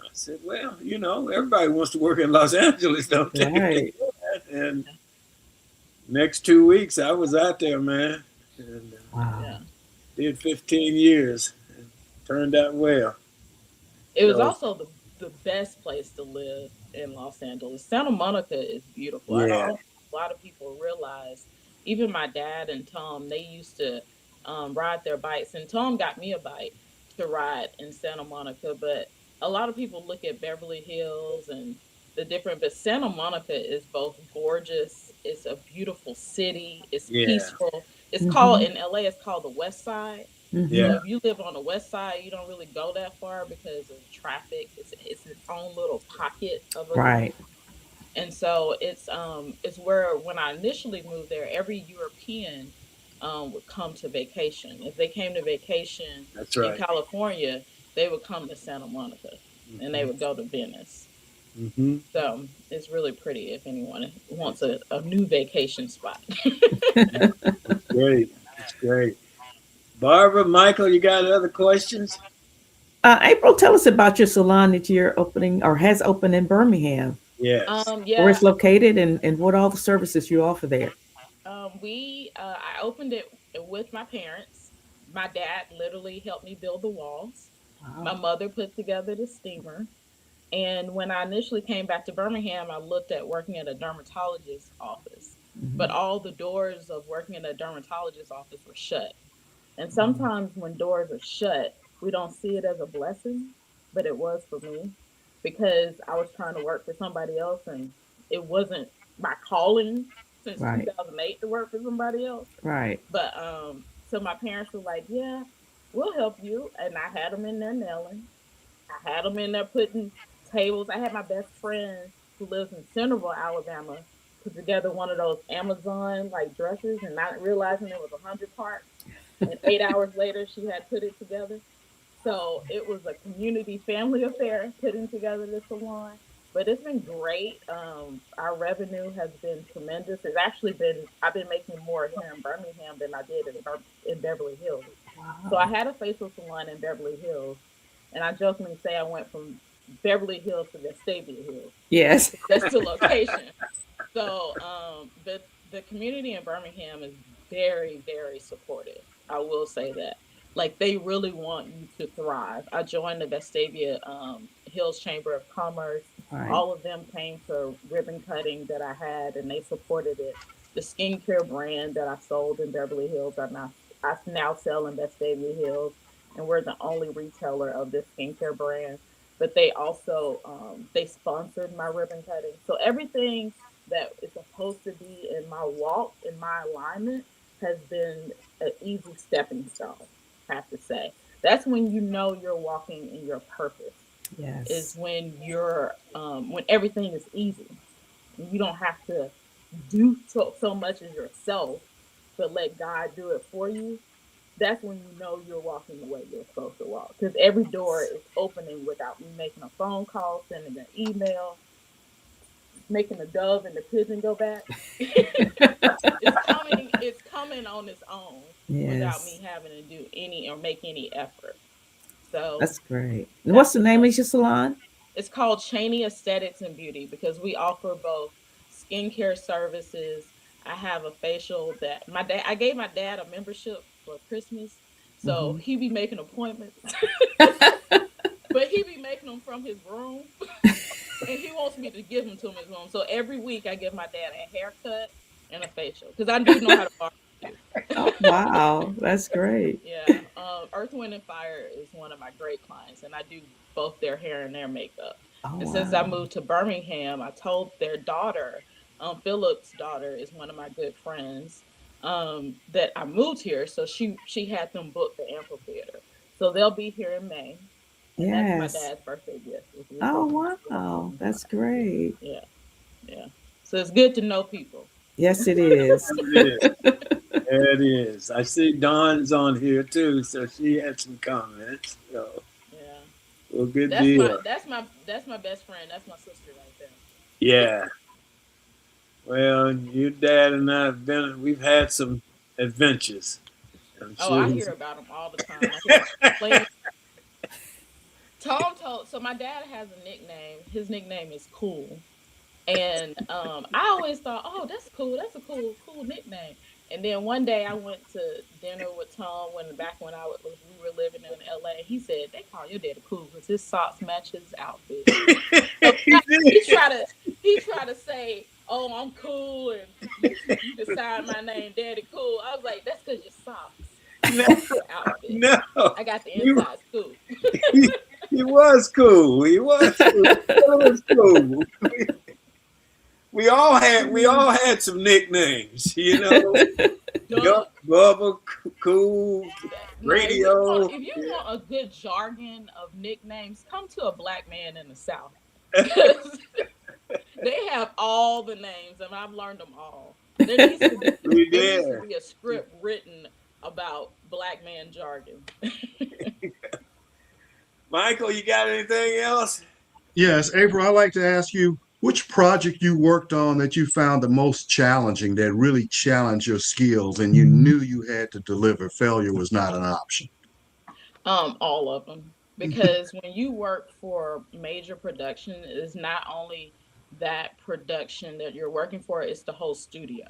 I said, "Well, everybody wants to work in Los Angeles, don't they?" Right. And next 2 weeks, I was out there, man, and Wow. Yeah. did 15 years. And turned out well. It was So also the best place to live in Los Angeles. Santa Monica is beautiful. I yeah, don't think a lot of people realize. Even my dad and Tom, they used to ride their bikes, and Tom got me a bike to ride in Santa Monica. But a lot of people look at Beverly Hills and the different, but Santa Monica is both gorgeous. It's a beautiful city. It's yeah, peaceful. It's called Hmm. in LA. It's called the West Side. Hmm. So yeah, if you live on the west side, you don't really go that far because of traffic. It's its own little pocket of a zone. Right. And so it's where when I initially moved there, every European would come to vacation. If they came to vacation that's in right. California, they would come to Santa Monica and they Hmm. would go to Venice. Hmm. So it's really pretty if anyone wants a new vacation spot. It's great. It's great. Barbara, Michael, you got other questions? April, tell us about your salon that you're opening or has opened in Birmingham, where Yeah, it's located and what all the services you offer there. we I opened it with my parents. My dad literally helped me build the walls. My Wow. mother put together the steamer. And when I initially came back to Birmingham, I looked at working at a dermatologist's office. But Hmm. all the doors of working in a dermatologist's office were shut. And sometimes when doors are shut, we don't see it as a blessing, but it was for me because I was trying to work for somebody else and it wasn't my calling since Right. 2008 to work for somebody else. Right. But so my parents were like, "Yeah, we'll help you." And I had them in there nailing. I had them in there putting tables. I had my best friend who lives in Centerville, Alabama. put together one of those Amazon like dressers and not realizing it was 100 parts. And 8 hours later, she had put it together. So it was a community family affair putting together the salon. But it's been great. Our revenue has been tremendous. It's actually been I've been making more here in Birmingham than I did in Beverly Hills. So I Wow. had a facial salon in Beverly Hills, and I jokingly say I went from Beverly Hills to Vestavia Hills. Yes. That's the location. So, the community in Birmingham is very, very supportive. I will say that. Like they really want you to thrive. I joined the Vestavia Hills Chamber of Commerce. Right. All of them came to ribbon cutting that I had, and they supported it. The skincare brand that I sold in Beverly Hills, I now sell in Vestavia Hills, and we're the only retailer of this skincare brand. But they also they sponsored my ribbon cutting, so everything that is supposed to be in my walk, in my alignment, has been an easy stepping stone, I have to say. That's when you know you're walking in your purpose, is Yes. when everything is easy. You don't have to do so much as yourself, but let God do it for you. That's when you know you're walking the way you're supposed to walk. Because every door is opening without me making a phone call, sending an email, making the dove and the pigeon go back. It's coming on its own without me Yes. having to do any or make any effort. So That's great. that's What's the the name blessing. of your salon? It's called Chaney Aesthetics and Beauty because we offer both skincare services. I have a facial that my dad I gave my dad a membership for Christmas. So Hmm. he be making appointments, but he be making them from his room. And he wants me to give them to him his room. So every week I give my dad a haircut and a facial because I do know how to barbecue. Oh, wow. That's great. Yeah, Earth, Wind, and Fire is one of my great clients, and I do both their hair and their makeup. Oh, And since I wow. moved to Birmingham, I told their daughter, Philip's daughter is one of my good friends, that I moved here, so she had them book the amphitheater, so they'll be here in May, and that's my Yes. dad's birthday gift. Is we're Oh, supposed to be walking wow. in That's time. great. Yeah, yeah. So it's good to know people. Yes, it is. It is. It is. I see Dawn's on here too, so she had some comments. So, Yeah, well, good that's my deal. that's my that's my best friend. That's my sister right there. Yeah. Well, your dad and I have been. We've had some adventures. I'm Oh, sure I he's. hear about them all the time. I hear them complaining. Tom told so my dad has a nickname. His nickname is Cool. And I always thought, oh, that's cool. That's a cool nickname. And then one day I went to dinner with Tom when we were living in LA. He said they call your daddy cool because his socks match his outfit. So He he did. tried to he tried to say, oh, I'm cool and you can sign my name, Daddy Cool. I was like, that's because your socks No, match your outfit. no. I got the He, inside scoop. he was cool. He was cool. He was cool. We all had some nicknames, Duh. Bubba, Cool, Now, Radio. if you Yeah. want a good jargon of nicknames, come to a black man in the South because they have all the names, and I've learned them all. There needs to be We there needs to did. be a script written about black man jargon. Michael, you got anything else? Yes, April, I'd like to ask you which project you worked on that you found the most challenging, that really challenged your skills and you knew you had to deliver. Failure was not an option. All of them. Because when you work for major production, it's not only that production that you're working for, it's the whole studio.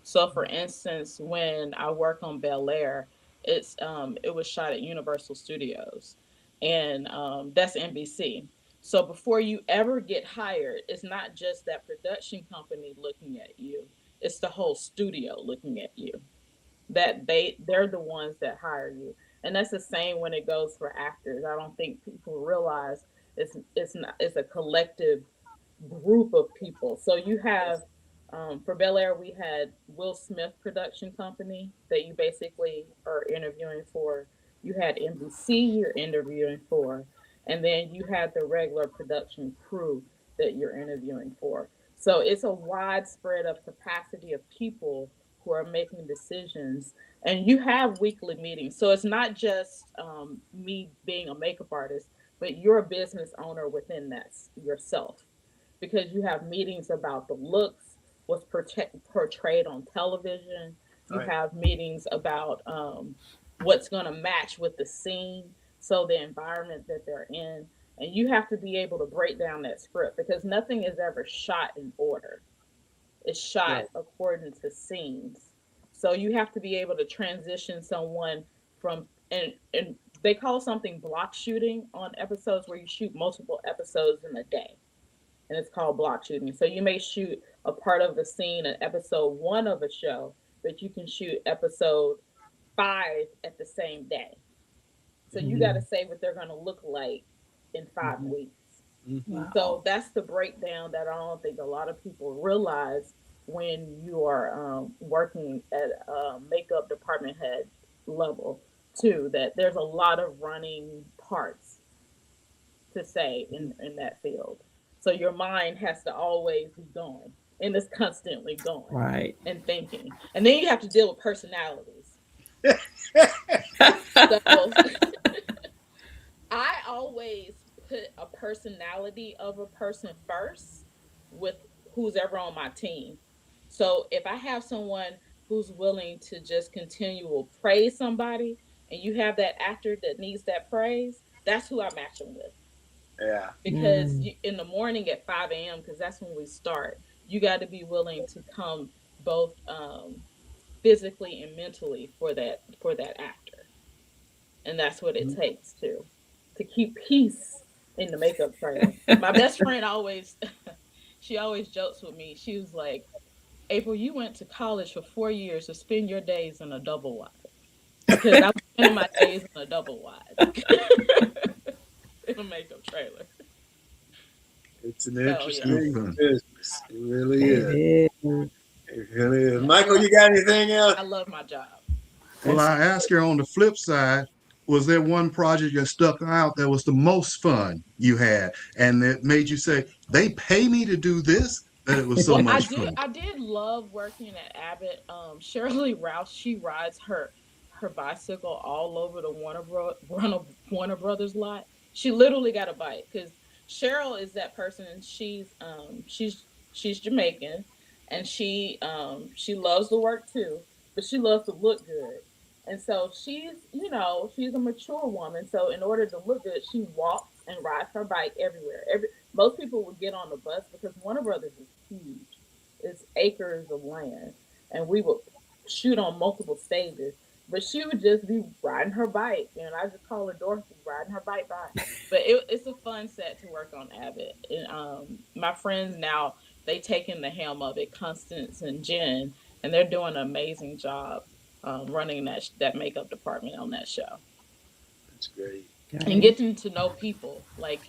So for instance, when I work on Bel Air, it was shot at Universal Studios. And that's NBC. So before you ever get hired, it's not just that production company looking at you, it's the whole studio looking at you, that they're the ones that hire you. And that's the same when it goes for actors. I don't think people realize it's a collective group of people. So you have for Bel Air, we had Will Smith production company that you basically are interviewing for. You had NBC you're interviewing for, and then you had the regular production crew that you're interviewing for. So it's a widespread of capacity of people who are making decisions. And you have weekly meetings. So it's not just me being a makeup artist, but you're a business owner within that yourself, because you have meetings about the looks, what's portrayed on television. You Right. have meetings about what's going to match with the scene, so the environment that they're in. And you have to be able to break down that script, because nothing is ever shot in order. It's shot Right. according to scenes. So you have to be able to transition someone from, and they call something block shooting on episodes, where you shoot multiple episodes in a day, and it's called block shooting. So you may shoot a part of the scene in episode one of a show, but you can shoot episode five at the same day. So you got to say what they're going to look like in 5 weeks. Mm-hmm. So that's the breakdown that I don't think a lot of people realize when you are working at a makeup department head level, too, that there's a lot of running parts to say in that field. So your mind has to always be going, and it's constantly going Right. and thinking. And then you have to deal with personalities. So I always put a personality of a person first with who's ever on my team. So if I have someone who's willing to just continual praise somebody, and you have that actor that needs that praise, that's who I match them with. Yeah. Because in the morning at 5 a.m., because that's when we start, you got to be willing to come both physically and mentally for that actor. And that's what it takes to keep peace in the makeup trailer. My best friend always she always jokes with me. She was like, April, you went to college for 4 years to spend your days in a double wide. Because I was spending my days in a double wide in a makeup trailer. It's an So yeah. interesting business. It really is. It is. It really is. Yeah. Michael, you got anything else? I love my job. Well, That's I asked her on the flip side, was there one project that stuck out that was the most fun you had and that made you say, they pay me to do this? That it was so Well, I much did. fun. I did love working at Abbott. Shirley Rouse, she rides her bicycle all over the Warner Brothers lot. She literally got a bike, because Cheryl is that person. And she's Jamaican, and she loves to work too, but she loves to look good. And so she's a mature woman. So in order to look good, she walks and rides her bike everywhere. Most people would get on the bus, because Warner Brothers is huge. It's acres of land, and we would shoot on multiple stages. But she would just be riding her bike, and I just call her Dorothy, riding her bike by. But it's a fun set to work on Abbott. And my friends now, they taken the helm of it, Constance and Jen, and they're doing an amazing job running that makeup department on that show, That's great. and great. getting to know people, like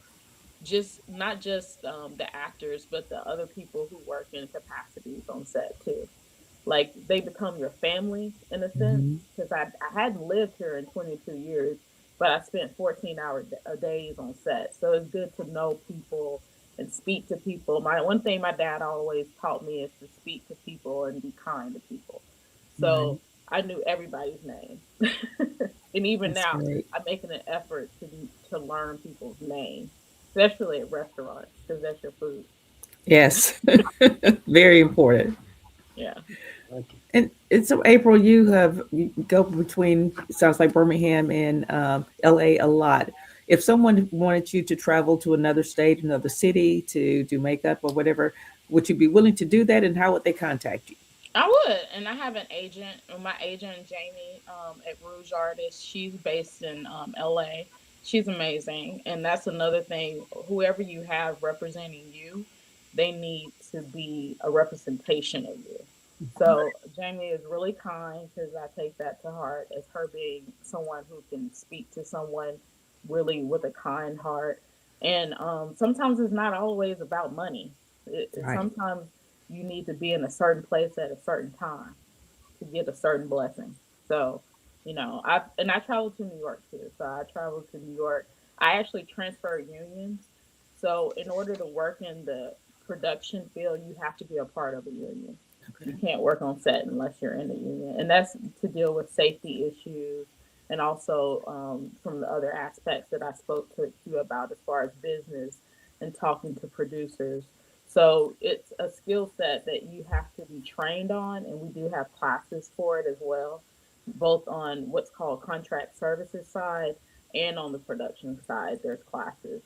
just not just the actors, but the other people who work in capacities on set too. Like they become your family in a sense, because I hadn't lived here in 22 years, but I spent 14-hour days on set. So it's good to know people and speak to people. My one thing my dad always taught me is to speak to people and be kind to people. Right. So I knew everybody's name. And even That's now, great. I'm making an effort to learn people's names, especially at restaurants, because that's your food. Yes. Very important. Yeah. Thank you. And so, April, you go between, it sounds like Birmingham and LA a lot. If someone wanted you to travel to another state, another city to do makeup or whatever, would you be willing to do that? And how would they contact you? I would, and I have an agent. My agent Jamie at Rouge Artist. She's based in LA. She's amazing, and that's another thing. Whoever you have representing you, they need to be a representation of you. So Jamie is really kind, because I take that to heart as her being someone who can speak to someone really with a kind heart. And sometimes it's not always about money. Right. Sometimes you need to be in a certain place at a certain time to get a certain blessing. So, I traveled to New York too. So I traveled to New York. I actually transferred unions. So in order to work in the production field, you have to be a part of a union. You can't work on set unless you're in the union, and that's to deal with safety issues and also from the other aspects that I spoke to you about as far as business and talking to producers. So it's a skill set that you have to be trained on, and we do have classes for it as well, both on what's called contract services side and on the production side. There's classes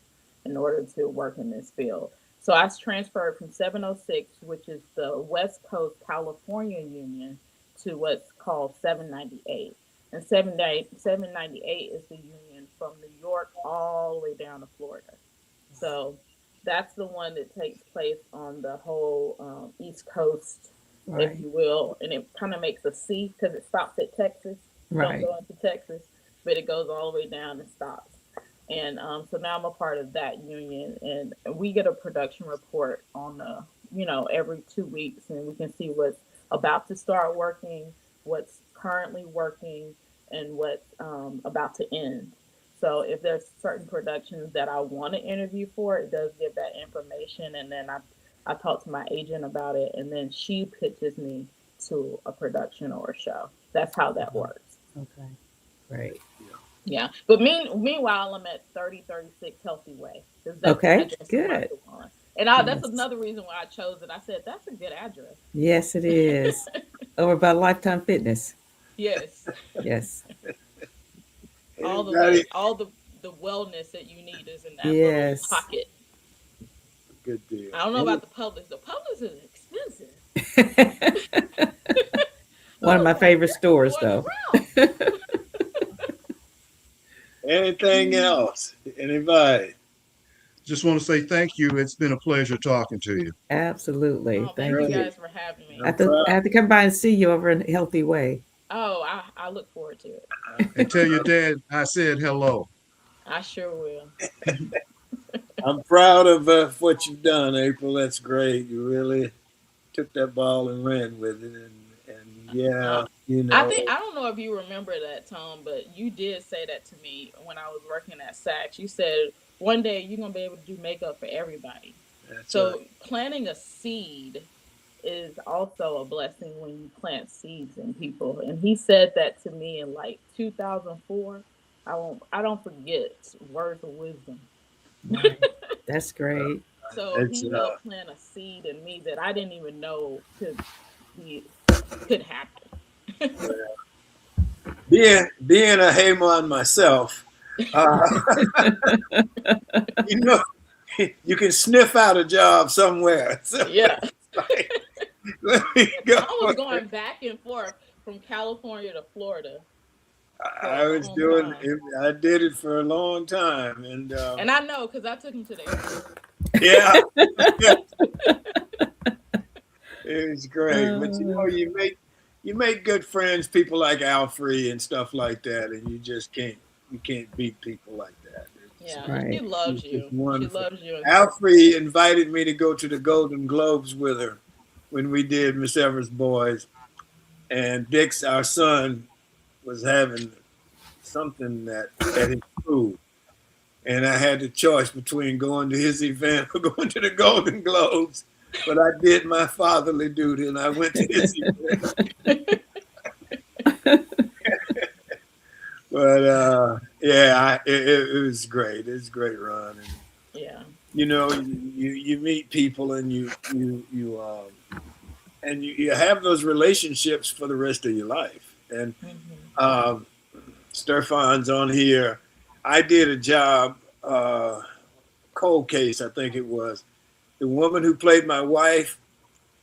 in order to work in this field. So I was transferred from 706, which is the West Coast California Union, to what's called 798. And 798 is the union from New York all the way down to Florida. So that's the one that takes place on the whole East Coast, if you will. And it kind of makes a C because it stops at Texas. Don't go into Texas, but it goes all the way down and stops. And so now I'm a part of that union, and we get a production report on every 2 weeks, and we can see what's about to start working, what's currently working, and what's about to end. So if there's certain productions that I want to interview for, it does give that information, and then I talk to my agent about it, and then she pitches me to a production or a show. That's how that works. Okay, great. Yeah, but meanwhile, I'm at 3036 Healthy Way. Okay, good. And that's another reason why I chose it. I said, that's a good address. Yes, it is. Over by Lifetime Fitness. Yes. Yes. All the wellness that you need is in that little pocket. Good deal. I don't know about the Publix. The Publix is expensive. One of my favorite stores, though. Anything else? Anybody? Just want to say thank you. It's been a pleasure talking to you. Absolutely. Thank you guys for having me. I have to come by and see you over in a Healthy Way. Oh, I look forward to it. And tell your dad I said hello. I sure will. I'm proud of what you've done, April. That's great. You really took that ball and ran with it. And yeah, I don't know if you remember that, Tom, but you did say that to me when I was working at Saks. You said one day you're gonna be able to do makeup for everybody. So planting a seed is also a blessing when you plant seeds in people. And he said that to me in like 2004. I don't forget words of wisdom. That's great. So he helped plant a seed in me that I didn't even know could happen. Being a Haman myself, you can sniff out a job somewhere. So yeah. Let me go. I was going back and forth from California to Florida. I did it for a long time, and I know because I took him to the airport. Yeah, it was great. But you make good friends, people like Alfred and stuff like that, and you just can't beat people like that. She loves you. She loves you. Alfred invited me to go to the Golden Globes with her when we did Miss Evers Boys, and Dix, our son, was having something at his school, and I had the choice between going to his event or going to the Golden Globes, but I did my fatherly duty and I went to his event. But it was great. It's a great run, and you meet people and you have those relationships for the rest of your life. And Stefan's on here. I did a job, cold case, I think it was. The woman who played my wife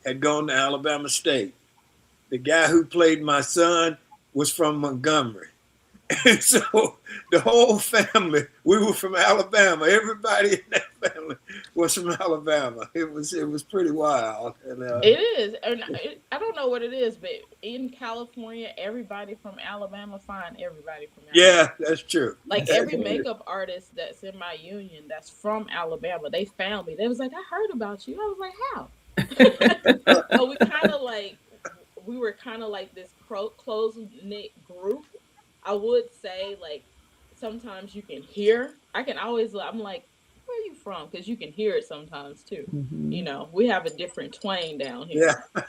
had gone to Alabama State. The guy who played my son was from Montgomery. And so the whole family, we were from Alabama. Everybody in that family was from Alabama. It was pretty wild. And, it is. And I don't know what it is, but in California, everybody from Alabama find everybody from Alabama. Yeah, that's true. Like every makeup artist that's in my union that's from Alabama, they found me. They was like, I heard about you. I was like, how? So we were kind of like this close-knit group. I would say, like, sometimes you can hear. I'm like, where are you from? Because you can hear it sometimes too. Mhm. You know, we have a different twang down here. Yeah.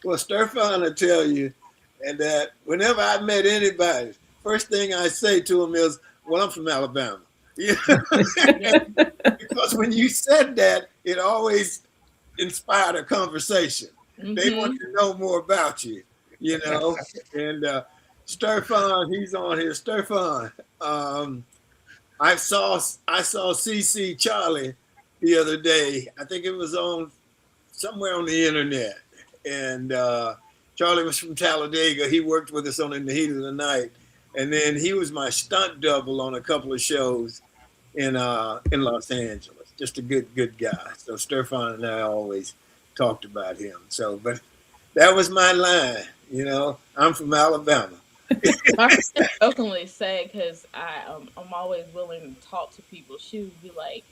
Well, Stefan will tell you, and that whenever I met anybody, first thing I say to them is, "Well, I'm from Alabama." You know? Because when you said that, it always inspired a conversation. They want to know more about you, you know. And Stefan, he's on here. Stefan, I saw CC Charlie the other day. I think it was on somewhere on the internet, and Charlie was from Talladega. He worked with us on In the Heat of the Night, and then he was my stunt double on a couple of shows in Los Angeles. Just a good guy. So Stefan and I always talked about him. So, but that was my line. You know, I'm from Alabama. My friend jokingly say, because I'm always willing to talk to people. She would be like,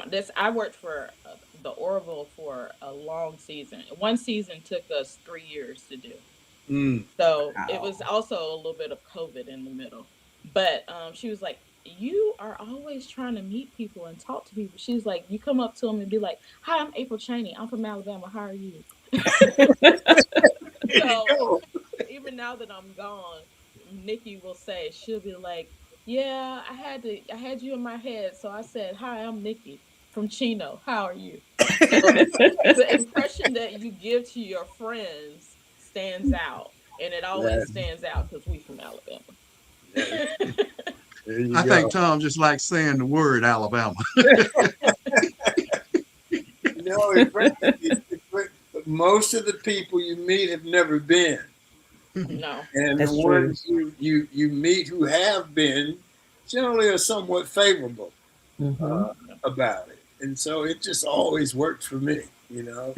this I worked for the Orville for a long season. One season took us 3 years to do. Mm. So it Wow. was also a little bit of COVID in the middle. But she was like, you are always trying to meet people and talk to people. She's like, you come up to them and be like, hi, I'm April Chaney. I'm from Alabama. How are you? There you So go. even now that I'm gone, Nikki will say, she'll be like, yeah, I had you in my head. So I said, hi, I'm Nikki from Chino. How are you? So the impression that you give to your friends stands out, and it Yeah, always stands out because we from Alabama. yeah. There you I think go. Tom just likes saying the word Alabama. You know, it's crazy. But most of the people you meet have never been. No. And the That's true. ones you meet who have been generally are somewhat favorable Hmm. uh, about it. And so it just always works for me, you know.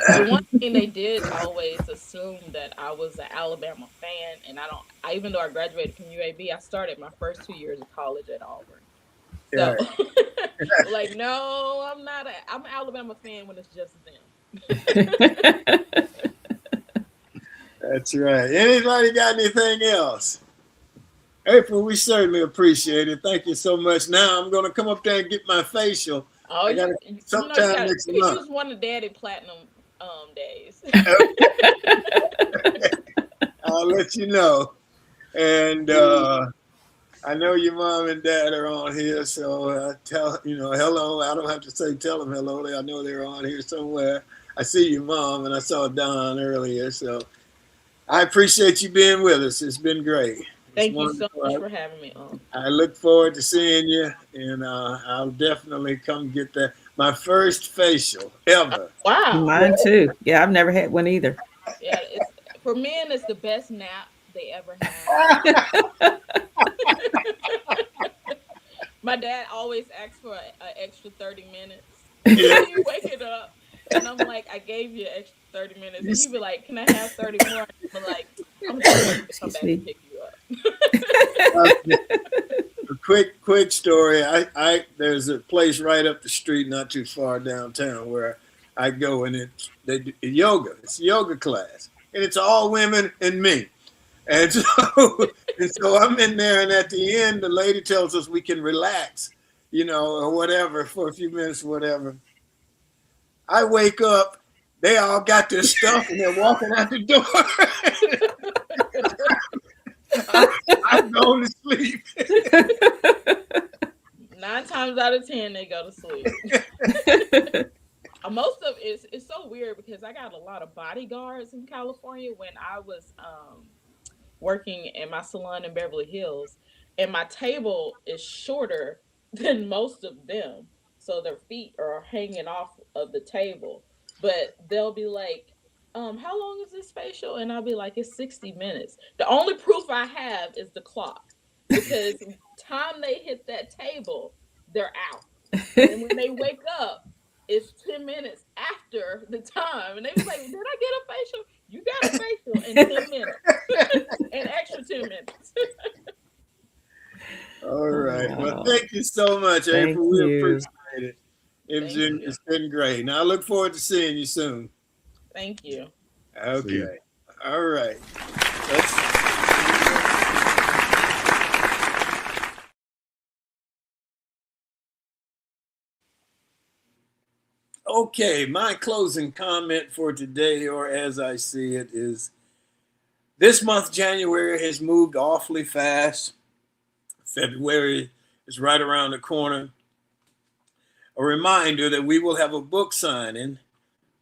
The one thing they did always assume that I was an Alabama fan, and I even though I graduated from UAB, I started my first 2 years of college at Auburn. Yeah, So, like, no, I'm not. I'm an Alabama fan when it's just them. that's right. Anybody got anything else? April, we certainly appreciate it. Thank you so much. Now I'm going to come up there and get my facial. Oh, I got to sometime you next can month. use one of Daddy Platinum days. I'll let you know. And I know your mom and dad are on here, so tell hello. I don't have to say tell them hello. I know they're on here somewhere. I see your mom, and I saw Don earlier. So I appreciate you being with us. It's been great. It's Thank you so wonderful. much for having me on. I look forward to seeing you, and I'll definitely come get that. My first facial ever. Wow. Mine too. Yeah, I've never had one either. Yeah, it's for men. It's the best nap they ever had. My dad always asks for an extra 30 minutes. Yeah. You wake it up, and I'm like, I gave you an extra 30 minutes, and he'd be like, "Can I have 30 more?" And I'm like, "I'm just waiting to come Excuse back and me. pick you up." A quick story. I there's a place right up the street, not too far downtown, where I go, and they do yoga. It's a yoga class, and it's all women and me. And so, and so I'm in there, and at the end, the lady tells us we can relax, or whatever for a few minutes, or whatever. I wake up, they all got their stuff, and they're walking out the door. I'm going to sleep. 9 times out of 10, they go to sleep. Most of it's so weird because I got a lot of bodyguards in California when I was working in my salon in Beverly Hills, and my table is shorter than most of them. So their feet are hanging off of the table. But they'll be like, how long is this facial? And I'll be like, it's 60 minutes. The only proof I have is the clock. Because time they hit that table, they're out. And when they wake up, it's 10 minutes after the time. And they was like, did I get a facial? You got a facial in 10 minutes. An extra 10 minutes. All right. Well, Wow. thank you so much, Thank April. We you. appreciate it. Thank you. It's been great. Now I look forward to seeing you soon. Thank you. Okay. All right. Let's Okay, my closing comment for today, or as I see it, is this month, January, has moved awfully fast. February is right around the corner. A reminder that we will have a book signing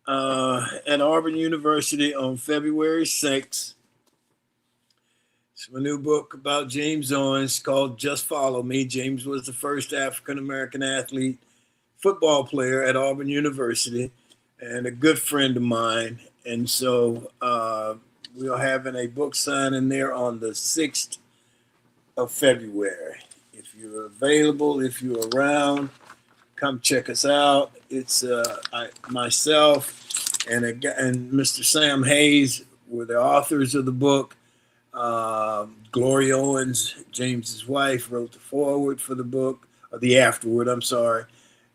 at Auburn University on February 6th. It's a new book about James Owens called Just Follow Me. James was the first African-American athlete, football player at Auburn University, and a good friend of mine. And so we're having a book signing there on the 6th of February. If you're available, if you're around, come check us out. It's myself and Mr. Sam Hayes were the authors of the book. Gloria Owens, James's wife, wrote the foreword for the book, or the afterword, I'm sorry.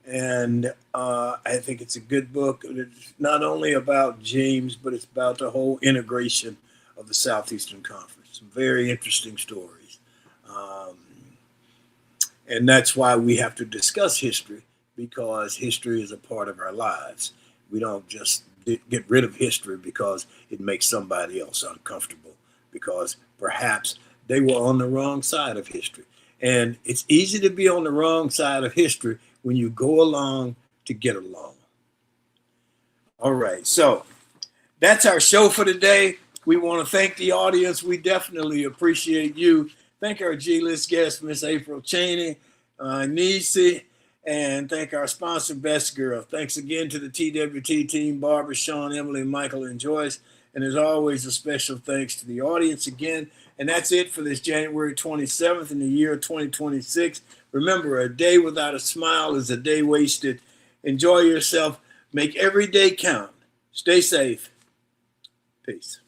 And I think it's a good book. It's not only about James, but it's about the whole integration of the Southeastern Conference. Some very interesting stories. And that's why we have to discuss history, because history is a part of our lives. We don't just get rid of history because it makes somebody else uncomfortable, because perhaps they were on the wrong side of history. And it's easy to be on the wrong side of history when you go along to get along. All right, so that's our show for today. We want to thank the audience. We definitely appreciate you. Thank our G-list guest, Miss April Chaney, Nisi, and thank our sponsor, Best Girl. Thanks again to the TWT team, Barbara, Sean, Emily, Michael, and Joyce. And as always, a special thanks to the audience again. And that's it for this January 27th in the year 2026. Remember, a day without a smile is a day wasted. Enjoy yourself. Make every day count. Stay safe. Peace.